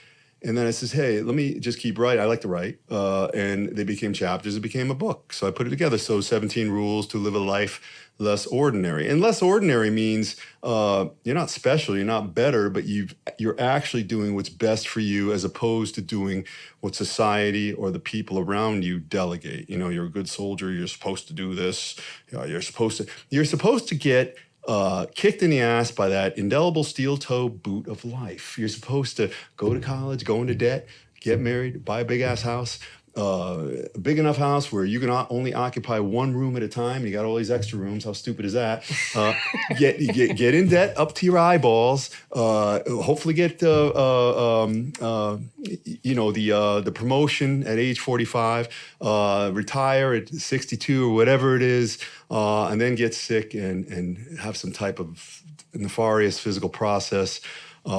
And then I says, hey, let me just keep writing. I like to write. And they became chapters. It became a book. So I put it together. So 17 Rules to Live a Life Less Ordinary. And less ordinary means you're not special, you're not better, but you're actually doing what's best for you as opposed to doing what society or the people around you delegate. You know, you're a good soldier, you're supposed to do this. You're supposed to get kicked in the ass by that indelible steel toe boot of life. You're supposed to go to college, go into debt, get married, buy a big ass house, a big enough house where you can only occupy one room at a time. You got all these extra rooms. How stupid is that? Get in debt up to your eyeballs. Hopefully get the promotion at age 45. Retire at 62 or whatever it is, and then get sick and have some type of nefarious physical process.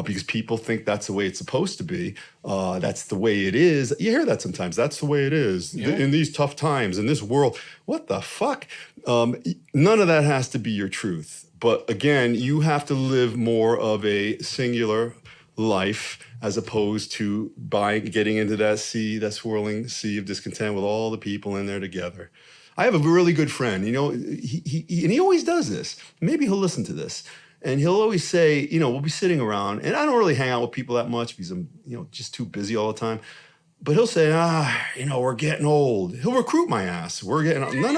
Because people think that's the way it's supposed to be. That's the way it is. You hear that sometimes. That's the way it is in these tough times, in this world. What the fuck? None of that has to be your truth. But again, you have to live more of a singular life as opposed to getting into that swirling sea of discontent with all the people in there together. I have a really good friend, he always does this. Maybe he'll listen to this. And he'll always say, we'll be sitting around, and I don't really hang out with people that much because I'm, just too busy all the time. But he'll say, we're getting old. He'll recruit my ass. We're getting old. No.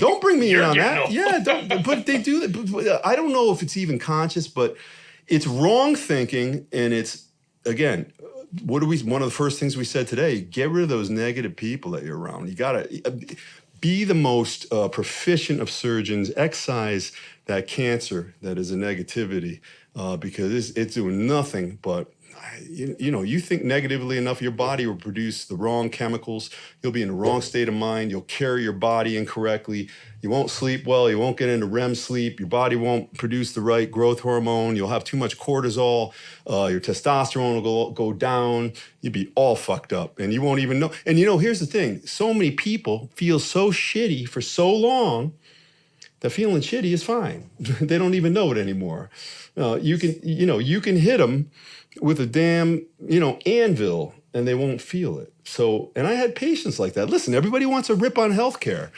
Don't bring me in on that. Old. Yeah, but they do that. But I don't know if it's even conscious, but it's wrong thinking. And it's, again, one of the first things we said today, get rid of those negative people that you're around. You got to be the most proficient of surgeons, excise that cancer that is a negativity, because it's doing nothing but, you think negatively enough, your body will produce the wrong chemicals. You'll be in the wrong state of mind. You'll carry your body incorrectly. You won't sleep well. You won't get into REM sleep. Your body won't produce the right growth hormone. You'll have too much cortisol. Your testosterone will go down. You'll be all fucked up and you won't even know. And here's the thing. So many people feel so shitty for so long that feeling shitty is fine. They don't even know it anymore. You can hit them with a damn, anvil and they won't feel it. So, and I had patients like that. Listen, everybody wants a rip on healthcare.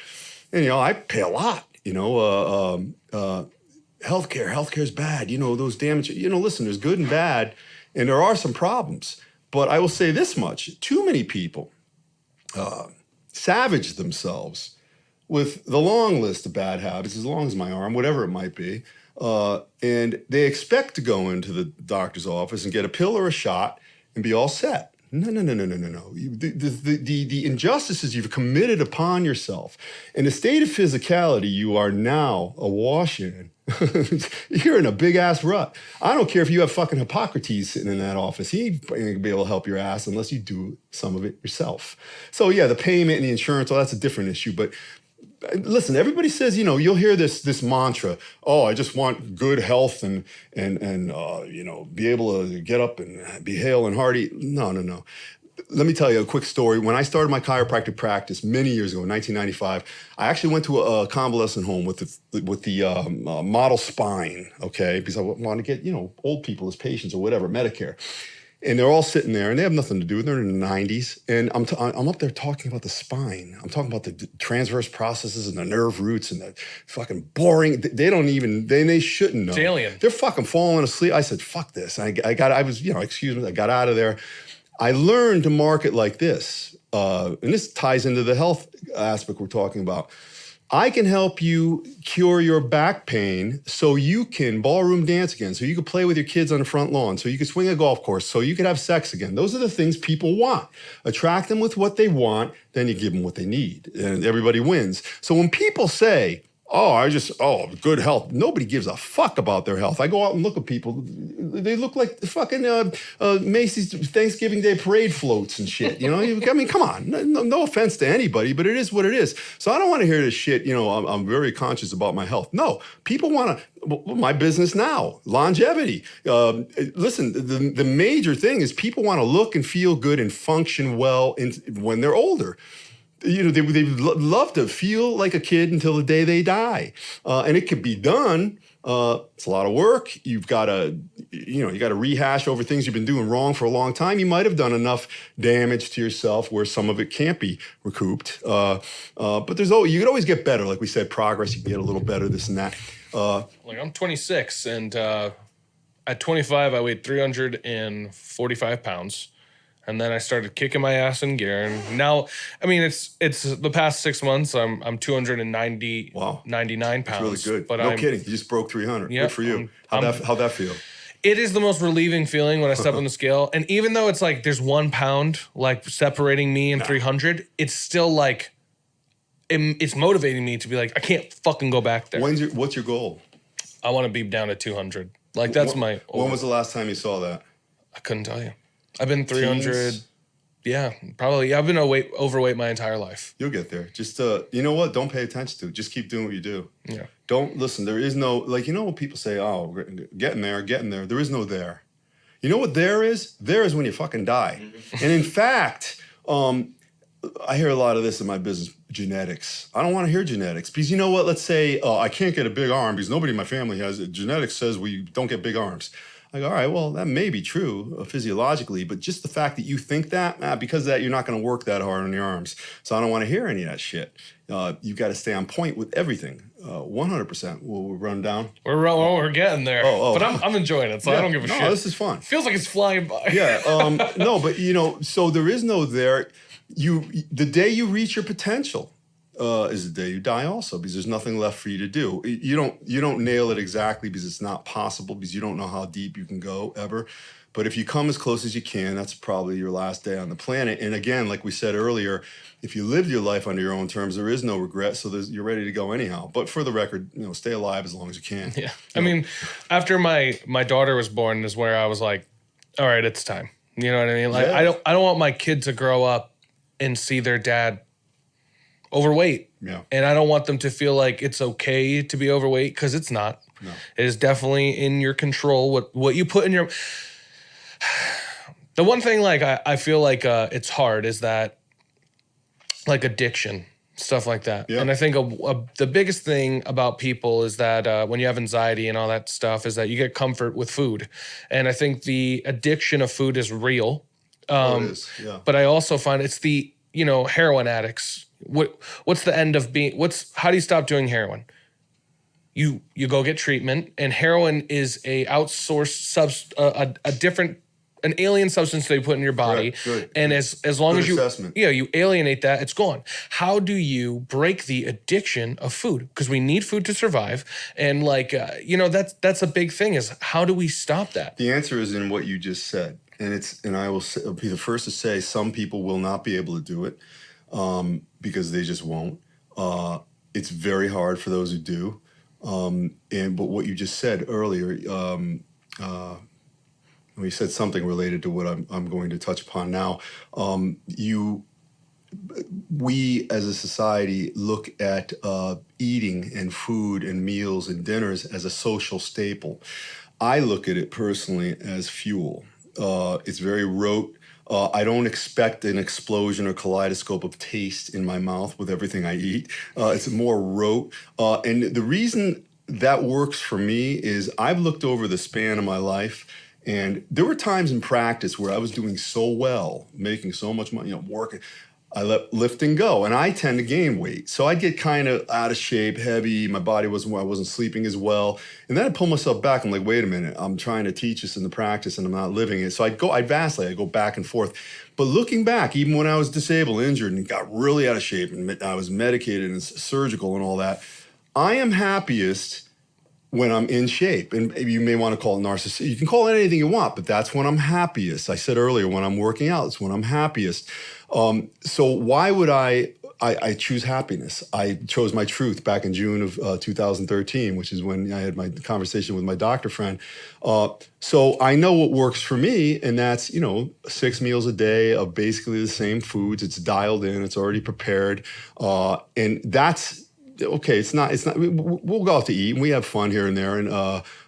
And, I pay a lot, healthcare's bad. Those damage, listen, there's good and bad and there are some problems. But I will say this much, too many people savage themselves with the long list of bad habits, as long as my arm, whatever it might be. And they expect to go into the doctor's office and get a pill or a shot and be all set. No. The injustices you've committed upon yourself and the state of physicality you are now awash in, you're in a big ass rut. I don't care if you have fucking Hippocrates sitting in that office. He ain't gonna be able to help your ass unless you do some of it yourself. So yeah, the payment and the insurance, that's a different issue. But listen, everybody says, you'll hear this mantra, I just want good health and be able to get up and be hale and hearty. No. Let me tell you a quick story. When I started my chiropractic practice many years ago in 1995, I actually went to a convalescent home with the model spine, okay, because I wanted to get, old people as patients or whatever, Medicare. And they're all sitting there, and they have nothing to do. They're in the 90s, and I'm up there talking about the spine. I'm talking about the transverse processes and the nerve roots and the fucking boring. They don't even. They shouldn't know. It's alien. They're fucking falling asleep. I said, "Fuck this." And I got out of there. I learned to market like this, and this ties into the health aspect we're talking about. I can help you cure your back pain so you can ballroom dance again, so you can play with your kids on the front lawn, so you can swing a golf course, so you can have sex again. Those are the things people want. Attract them with what they want, then you give them what they need, and everybody wins. So when people say, good health. Nobody gives a fuck about their health. I go out and look at people. They look like the fucking Macy's Thanksgiving Day parade floats and shit. I mean, come on. No offense to anybody, but it is what it is. So I don't want to hear this shit. I'm very conscious about my health. No, people want to. My business now, longevity. Listen, the major thing is people want to look and feel good and function well when they're older. They love to feel like a kid until the day they die. And it could be done. It's a lot of work. You've got to, you got to rehash over things you've been doing wrong for a long time. You might have done enough damage to yourself where some of it can't be recouped. But you could always get better. Like we said, progress, you can get a little better, this and that. Like I'm 26, and at 25, I weighed 345 pounds. And then I started kicking my ass in gear. And now, I mean, it's the past 6 months, I'm 290, Wow. 99 pounds. That's really good. But No kidding. You just broke 300. Yeah, Good for you. How'd that feel? it is the most relieving feeling when I step on the scale. And even though it's like there's 1 pound like separating me and 300, it's still like, it's motivating me to be like, I can't fucking go back there. What's your goal? I want to be down to 200. Like that's my. When was the last time you saw that? I couldn't tell you. I've been 300. Teens? Yeah, probably. Yeah, I've been overweight my entire life. You'll get there. Just, you know what? Don't pay attention to it. Just keep doing what you do. Yeah. Don't listen. There is no, like, you know what people say, oh, getting there. There is no there. You know what there is? There is when you fucking die. And in fact, I hear a lot of this in my business, genetics. I don't want to hear genetics because you know what? Let's say I can't get a big arm because nobody in my family has it. Genetics says we don't get big arms. I go, all right, well, that may be true physiologically, but just the fact that you think that, because of that, you're not going to work that hard on your arms. So I don't want to hear any of that shit. You've got to stay on point with everything. 100%. We'll run down. We're getting there. Oh. But I'm enjoying it, so I don't give a shit. No, this is fun. Feels like it's flying by. Yeah. No, but so there is no there. The day you reach your potential is the day you die also, because there's nothing left for you to do. You don't nail it exactly because it's not possible, because you don't know how deep you can go ever. But if you come as close as you can, that's probably your last day on the planet. And again, like we said earlier, if you lived your life under your own terms, there is no regret. So you're ready to go anyhow. But for the record, stay alive as long as you can. Yeah. I mean, after my daughter was born is where I was like, all right, it's time. You know what I mean? Like, Yeah. I don't want my kid to grow up and see their dad overweight. Yeah. And I don't want them to feel like it's okay to be overweight, because it's not. No. It is definitely in your control what you put in your. The one thing like I feel like it's hard is that like addiction, stuff like that. Yeah. And I think the biggest thing about people is that when you have anxiety and all that stuff is that you get comfort with food. And I think the addiction of food is real. It is. Yeah. But I also find it's the, heroin addicts. What's the end of how do you stop doing heroin? You go get treatment, and heroin is a outsourced an alien substance they put in your body. Good. And as long Good as you assessment. you alienate that, it's gone. How do you break the addiction of food? Because we need food to survive. And that's a big thing, is how do we stop that? The answer is in what you just said. And I will be the first to say some people will not be able to do it because they just won't. It's very hard for those who do. But what you just said earlier, you said something related to what I'm going to touch upon now. We as a society look at eating and food and meals and dinners as a social staple. I look at it personally as fuel. It's very rote. I don't expect an explosion or kaleidoscope of taste in my mouth with everything I eat. It's more rote. And the reason that works for me is I've looked over the span of my life, and there were times in practice where I was doing so well, making so much money, working. I let lifting go, and I tend to gain weight. So I'd get kind of out of shape, heavy. My body I wasn't sleeping as well. And then I'd pull myself back. I'm like, wait a minute, I'm trying to teach this in the practice and I'm not living it. So I'd go back and forth. But looking back, even when I was disabled, injured, and got really out of shape, and I was medicated and surgical and all that, I am happiest when I'm in shape. And you may want to call it narcissistic. You can call it anything you want, but that's when I'm happiest. I said earlier, when I'm working out, it's when I'm happiest. So why would I choose happiness? I chose my truth back in June of 2013, which is when I had my conversation with my doctor friend. So I know what works for me, and that's, 6 meals a day of basically the same foods. It's dialed in, it's already prepared. And that's, okay, it's not, we'll go out to eat and we have fun here and there.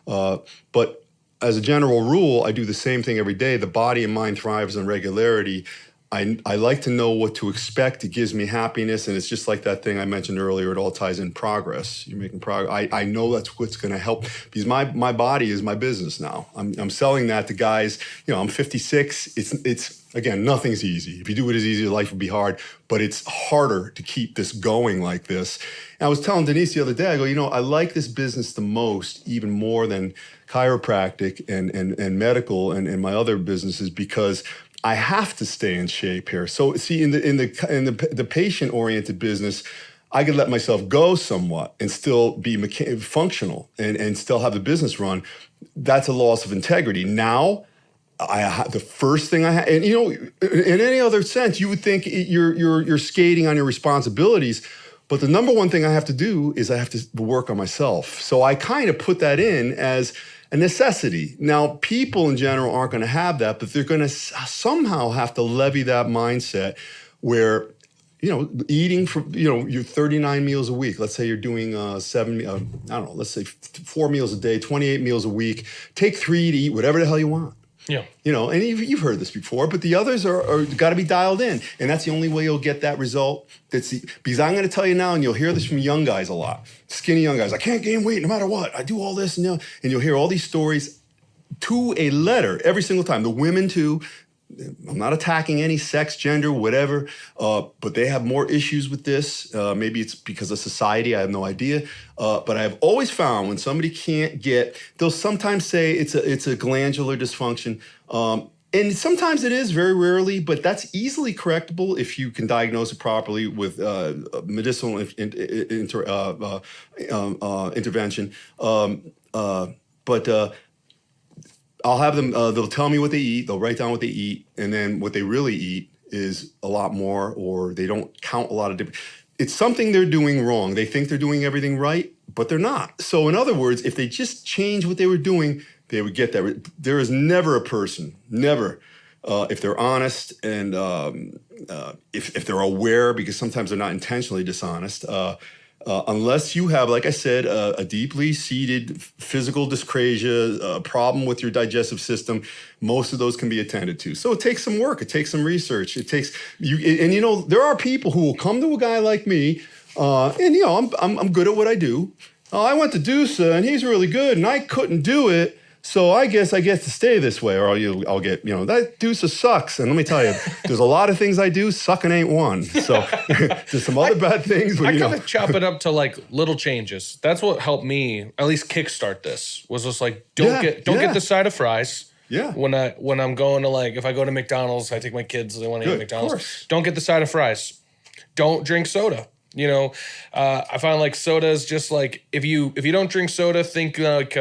But as a general rule, I do the same thing every day. The body and mind thrives on regularity. I like to know what to expect. It gives me happiness, and it's just like that thing I mentioned earlier. It all ties in progress. You're making progress. I know that's what's going to help, because my body is my business now. I'm selling that to guys. You know, I'm 56. It's again, nothing's easy. If you do it as easy, life would be hard. But it's harder to keep this going like this. And I was telling Denise the other day, I go, you know, I like this business the most, even more than chiropractic and medical and my other businesses, because I have to stay in shape here. So see, in the patient-oriented business, I could let myself go somewhat and still be functional and still have the business run. That's a loss of integrity. Now, the first thing I have, and you know, in any other sense, you would think you're skating on your responsibilities. But the number one thing I have to do is I have to work on myself. So I kind of put that in as a necessity. Now, people in general aren't going to have that, but they're going to somehow have to levy that mindset where, you know, eating for, you know, you're 39 meals a week. Let's say you're doing I don't know, let's say 4 meals a day, 28 meals a week. Take 3 to eat whatever the hell you want. Yeah. You know, and you've heard this before, but the others are got to be dialed in. And that's the only way you'll get that result. Because I'm going to tell you now, and you'll hear this from young guys a lot, skinny young guys. I can't gain weight no matter what. I do all this, and you'll hear all these stories to a letter every single time. The women too. I'm not attacking any sex, gender, whatever, but they have more issues with this. Maybe it's because of society. I have no idea. But I've always found when somebody can't get, they'll sometimes say it's a glandular dysfunction. And sometimes it is, very rarely, but that's easily correctable if you can diagnose it properly with medicinal intervention. But I'll have them, they'll tell me what they eat, they'll write down what they eat, and then what they really eat is a lot more, or they don't count a lot of different. It's something they're doing wrong. They think they're doing everything right, but they're not. So in other words, if they just change what they were doing, they would get that. There is never a person, never, if they're honest and if they're aware, because sometimes they're not intentionally dishonest, unless you have, like I said, a deeply seated physical dyscrasia, a problem with your digestive system, most of those can be attended to. So it takes some work. It takes some research. It takes you, and you know, there are people who will come to a guy like me, and you know, I'm good at what I do. I went to Dusa, and he's really good, and I couldn't do it. So I guess I get to stay this way, or I'll get, you know, that Dusa sucks. And let me tell you, there's a lot of things I do, sucking ain't one. So there's some other bad things. But, I kind of chop it up to like little changes. That's what helped me at least kickstart this. Was just like don't get the side of fries. Yeah. When I'm going to, like, if I go to McDonald's, I take my kids, they want to eat McDonald's. Of course. Don't get the side of fries. Don't drink soda. You know, I find like soda is just like, if you don't drink soda, think like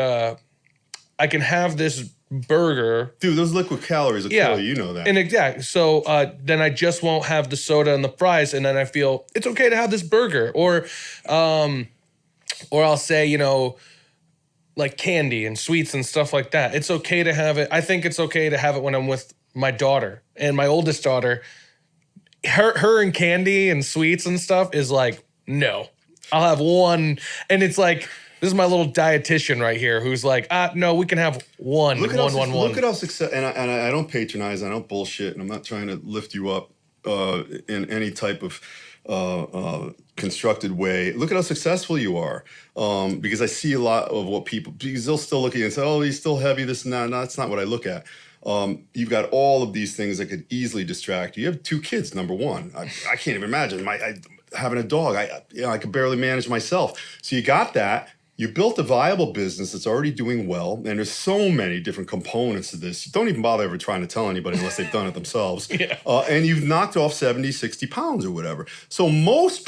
I can have this burger. Dude, those liquid calories will kill you. You know that. And exactly. So then I just won't have the soda and the fries, and then I feel it's okay to have this burger. Or I'll say, you know, like candy and sweets and stuff like that. It's okay to have it. I think it's okay to have it when I'm with my daughter. And my oldest daughter, her and candy and sweets and stuff is like, no. I'll have one. And it's like, this is my little dietitian right here who's like, no, we can have one. Look at how success, and I don't patronize, I don't bullshit, and I'm not trying to lift you up in any type of constructed way. Look at how successful you are, because I see a lot of what people, because they'll still look at you and say, oh, he's still heavy, this and that. No, that's not what I look at. You've got all of these things that could easily distract you. You have 2 kids, number one. I can't even imagine having a dog. I could barely manage myself. So you got that. You built a viable business that's already doing well, and there's so many different components to this. Don't even bother ever trying to tell anybody unless they've done it themselves. Yeah. And you've knocked off 70, 60 pounds or whatever. So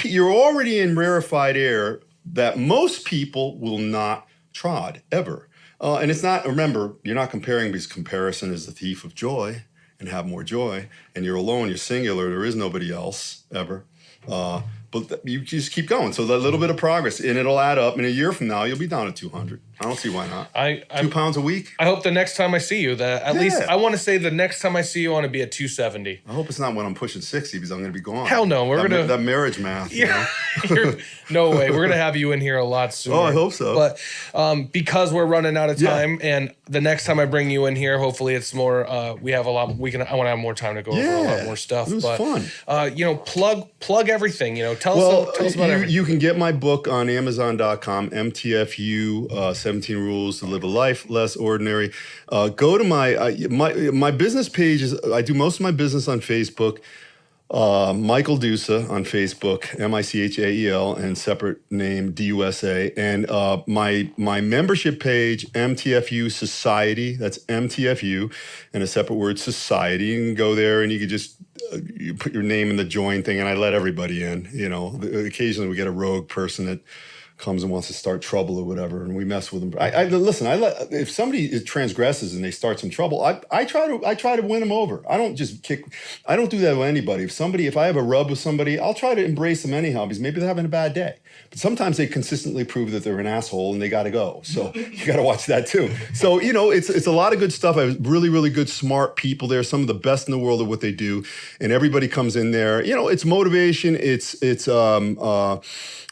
you're already in rarefied air that most people will not trod ever. And it's not, remember, you're not comparing, because comparison is the thief of joy, and have more joy. And you're alone, you're singular, there is nobody else ever. But you just keep going. So that little bit of progress, and it'll add up. In a year from now, you'll be down at 200. I don't see why not. 2 pounds a week? I hope the next time I see you, that at least I want to say the next time I see you, I want to be at 270. I hope it's not when I'm pushing 60 because I'm going to be gone. Hell no, that marriage math. Yeah, no way. We're gonna have you in here a lot sooner. Oh, I hope so. But because we're running out of time, and the next time I bring you in here, hopefully it's more. We have a lot. I want to have more time to go over a lot more stuff. It was fun. Plug everything. Tell us about everything. You can get my book on Amazon.com. MTFU 17 Rules to Live a Life Less Ordinary. Go to my business page. I do most of my business on Facebook. Michael Dusa on Facebook, Michael, and separate name DUSA. And my membership page, MTFU Society. That's MTFU, and a separate word, Society. You can go there and you can just you put your name in the join thing, and I let everybody in. Occasionally we get a rogue person that comes and wants to start trouble or whatever, and we mess with them. Listen. If somebody transgresses and they start some trouble, I try to win them over. I don't just kick. I don't do that with anybody. If I have a rub with somebody, I'll try to embrace them anyhow because maybe they're having a bad day. But sometimes they consistently prove that they're an asshole and they got to go. So you got to watch that too. So it's a lot of good stuff. I have really, really good, smart people there. Some of the best in the world at what they do, and everybody comes in there. It's motivation. It's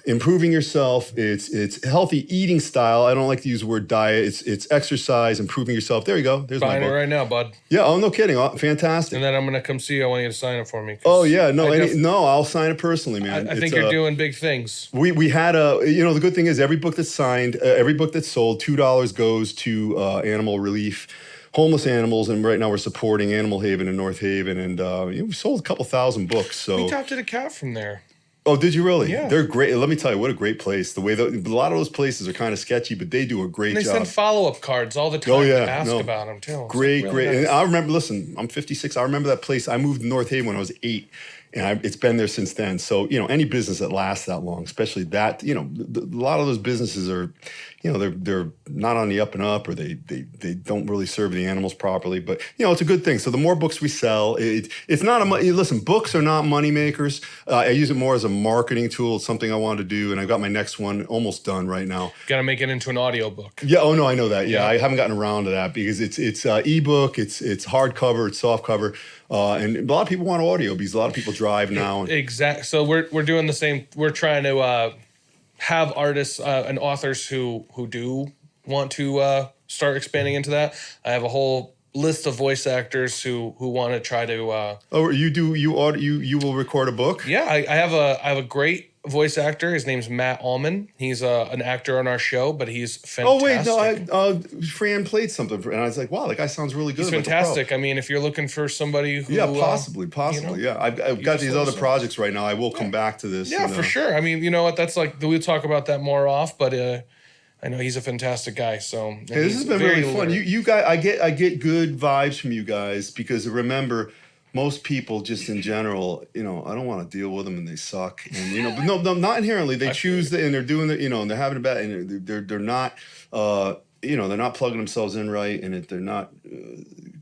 improving yourself. It's healthy eating style. I don't like to use the word diet. It's exercise, improving yourself. There you go. There's Buying my book it right now, bud. Yeah. Oh, no kidding. Oh, fantastic. And then I'm gonna come see you. I want you to sign it for me. Oh yeah. No. I'll sign it personally, man. I think you're doing big things. We had the good thing is every book that's signed, every book that's sold, $2 goes to animal relief. Homeless animals, and right now we're supporting Animal Haven in North Haven, and we sold a couple thousand books. So we adopted a cat from there. Oh, did you really? Yeah. They're great. Let me tell you, what a great place. A lot of those places are kind of sketchy, but they do a great job. They send follow-up cards all the time to ask about them, too. Great. And I remember, listen, I'm 56. I remember that place. I moved to North Haven when I was 8, and it's been there since then. So, any business that lasts that long, especially that, a lot of those businesses are, they're not on the up and up, or they don't really serve the animals properly. But, it's a good thing. So the more books we sell, it's not listen, books are not money makers. I use it more as a marketing tool. It's something I wanted to do, and I got my next one almost done right now. Got to make it into an audiobook. Yeah. Oh no, I know that. Yeah, I haven't gotten around to that because it's ebook, it's hardcover, it's softcover, and a lot of people want audio because a lot of people drive now. Exactly. So we're doing the same. We're trying to have artists and authors who do want to start expanding into that. I have a whole list of voice actors who want to try to. You will record a book? Yeah, I have a great voice actor. His name's Matt Allman. He's an actor on our show, but he's fantastic. Oh wait, no, Fran played something, and I was like, wow, that guy sounds really good. He's fantastic. I mean, if you're looking for somebody who, possibly. Yeah, I've got these other projects right now. I will come back to this. Yeah, for sure. I mean, you know what? That's like we'll talk about that more off, but. I know he's a fantastic guy. So this has been really fun. You guys, I get good vibes from you guys because remember, most people just in general, I don't want to deal with them and they suck. And but no, not inherently. They choose and they're doing it, and they're having a bad, and they're not, they're not plugging themselves in right, and they're not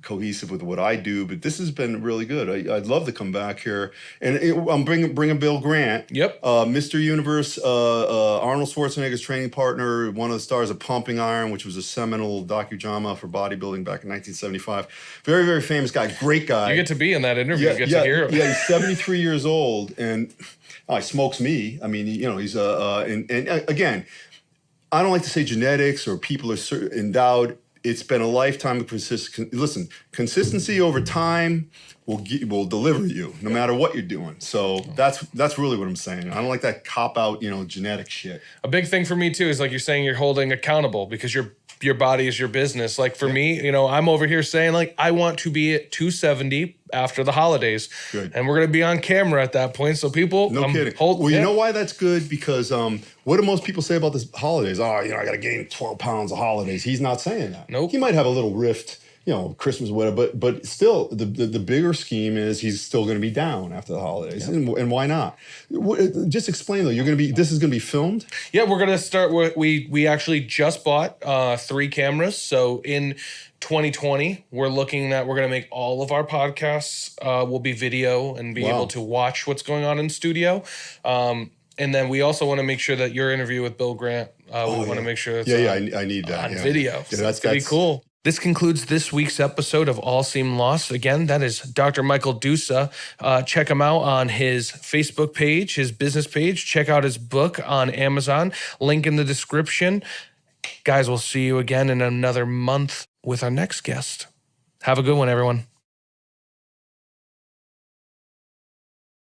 cohesive with what I do. But this has been really good. I'd love to come back here, and I'm bringing Bill Grant. Yep. Mr. Universe, Arnold Schwarzenegger's training partner, one of the stars of Pumping Iron, which was a seminal docudrama for bodybuilding back in 1975. Very, very famous guy. Great guy. You get to be in that interview. You get to hear him. Yeah, he's 73 years old, and he smokes me. I mean, he's and again, I don't like to say genetics or people are endowed. It's been a lifetime of consistency. Listen, consistency over time will deliver you, no matter what you're doing. So that's really what I'm saying. I don't like that cop out, genetic shit. A big thing for me too is like you're saying, you're holding accountable because your body is your business. Like for me, I'm over here saying like I want to be at 270 after the holidays. Good. And we're gonna be on camera at that point, so people. No kidding. You know why that's good? Because what do most people say about this holidays? Oh, I got to gain 12 pounds of holidays. He's not saying that. Nope. He might have a little rift, Christmas, whatever. But still, the bigger scheme is he's still going to be down after the holidays. Yeah. And why not? Just explain though. This is going to be filmed. Yeah, we're gonna start. We actually just bought 3 cameras. So in 2020, we're looking at we're going to make all of our podcasts will be video and be able to watch what's going on in studio. And then we also want to make sure that your interview with Bill Grant, we want to make sure it's I need that on video. So that's going to be cool. This concludes this week's episode of All Seem Lost. Again, that is Dr. Michael Dusa. Check him out on his Facebook page, his business page. Check out his book on Amazon. Link in the description. Guys, we'll see you again in another month with our next guest. Have a good one, everyone.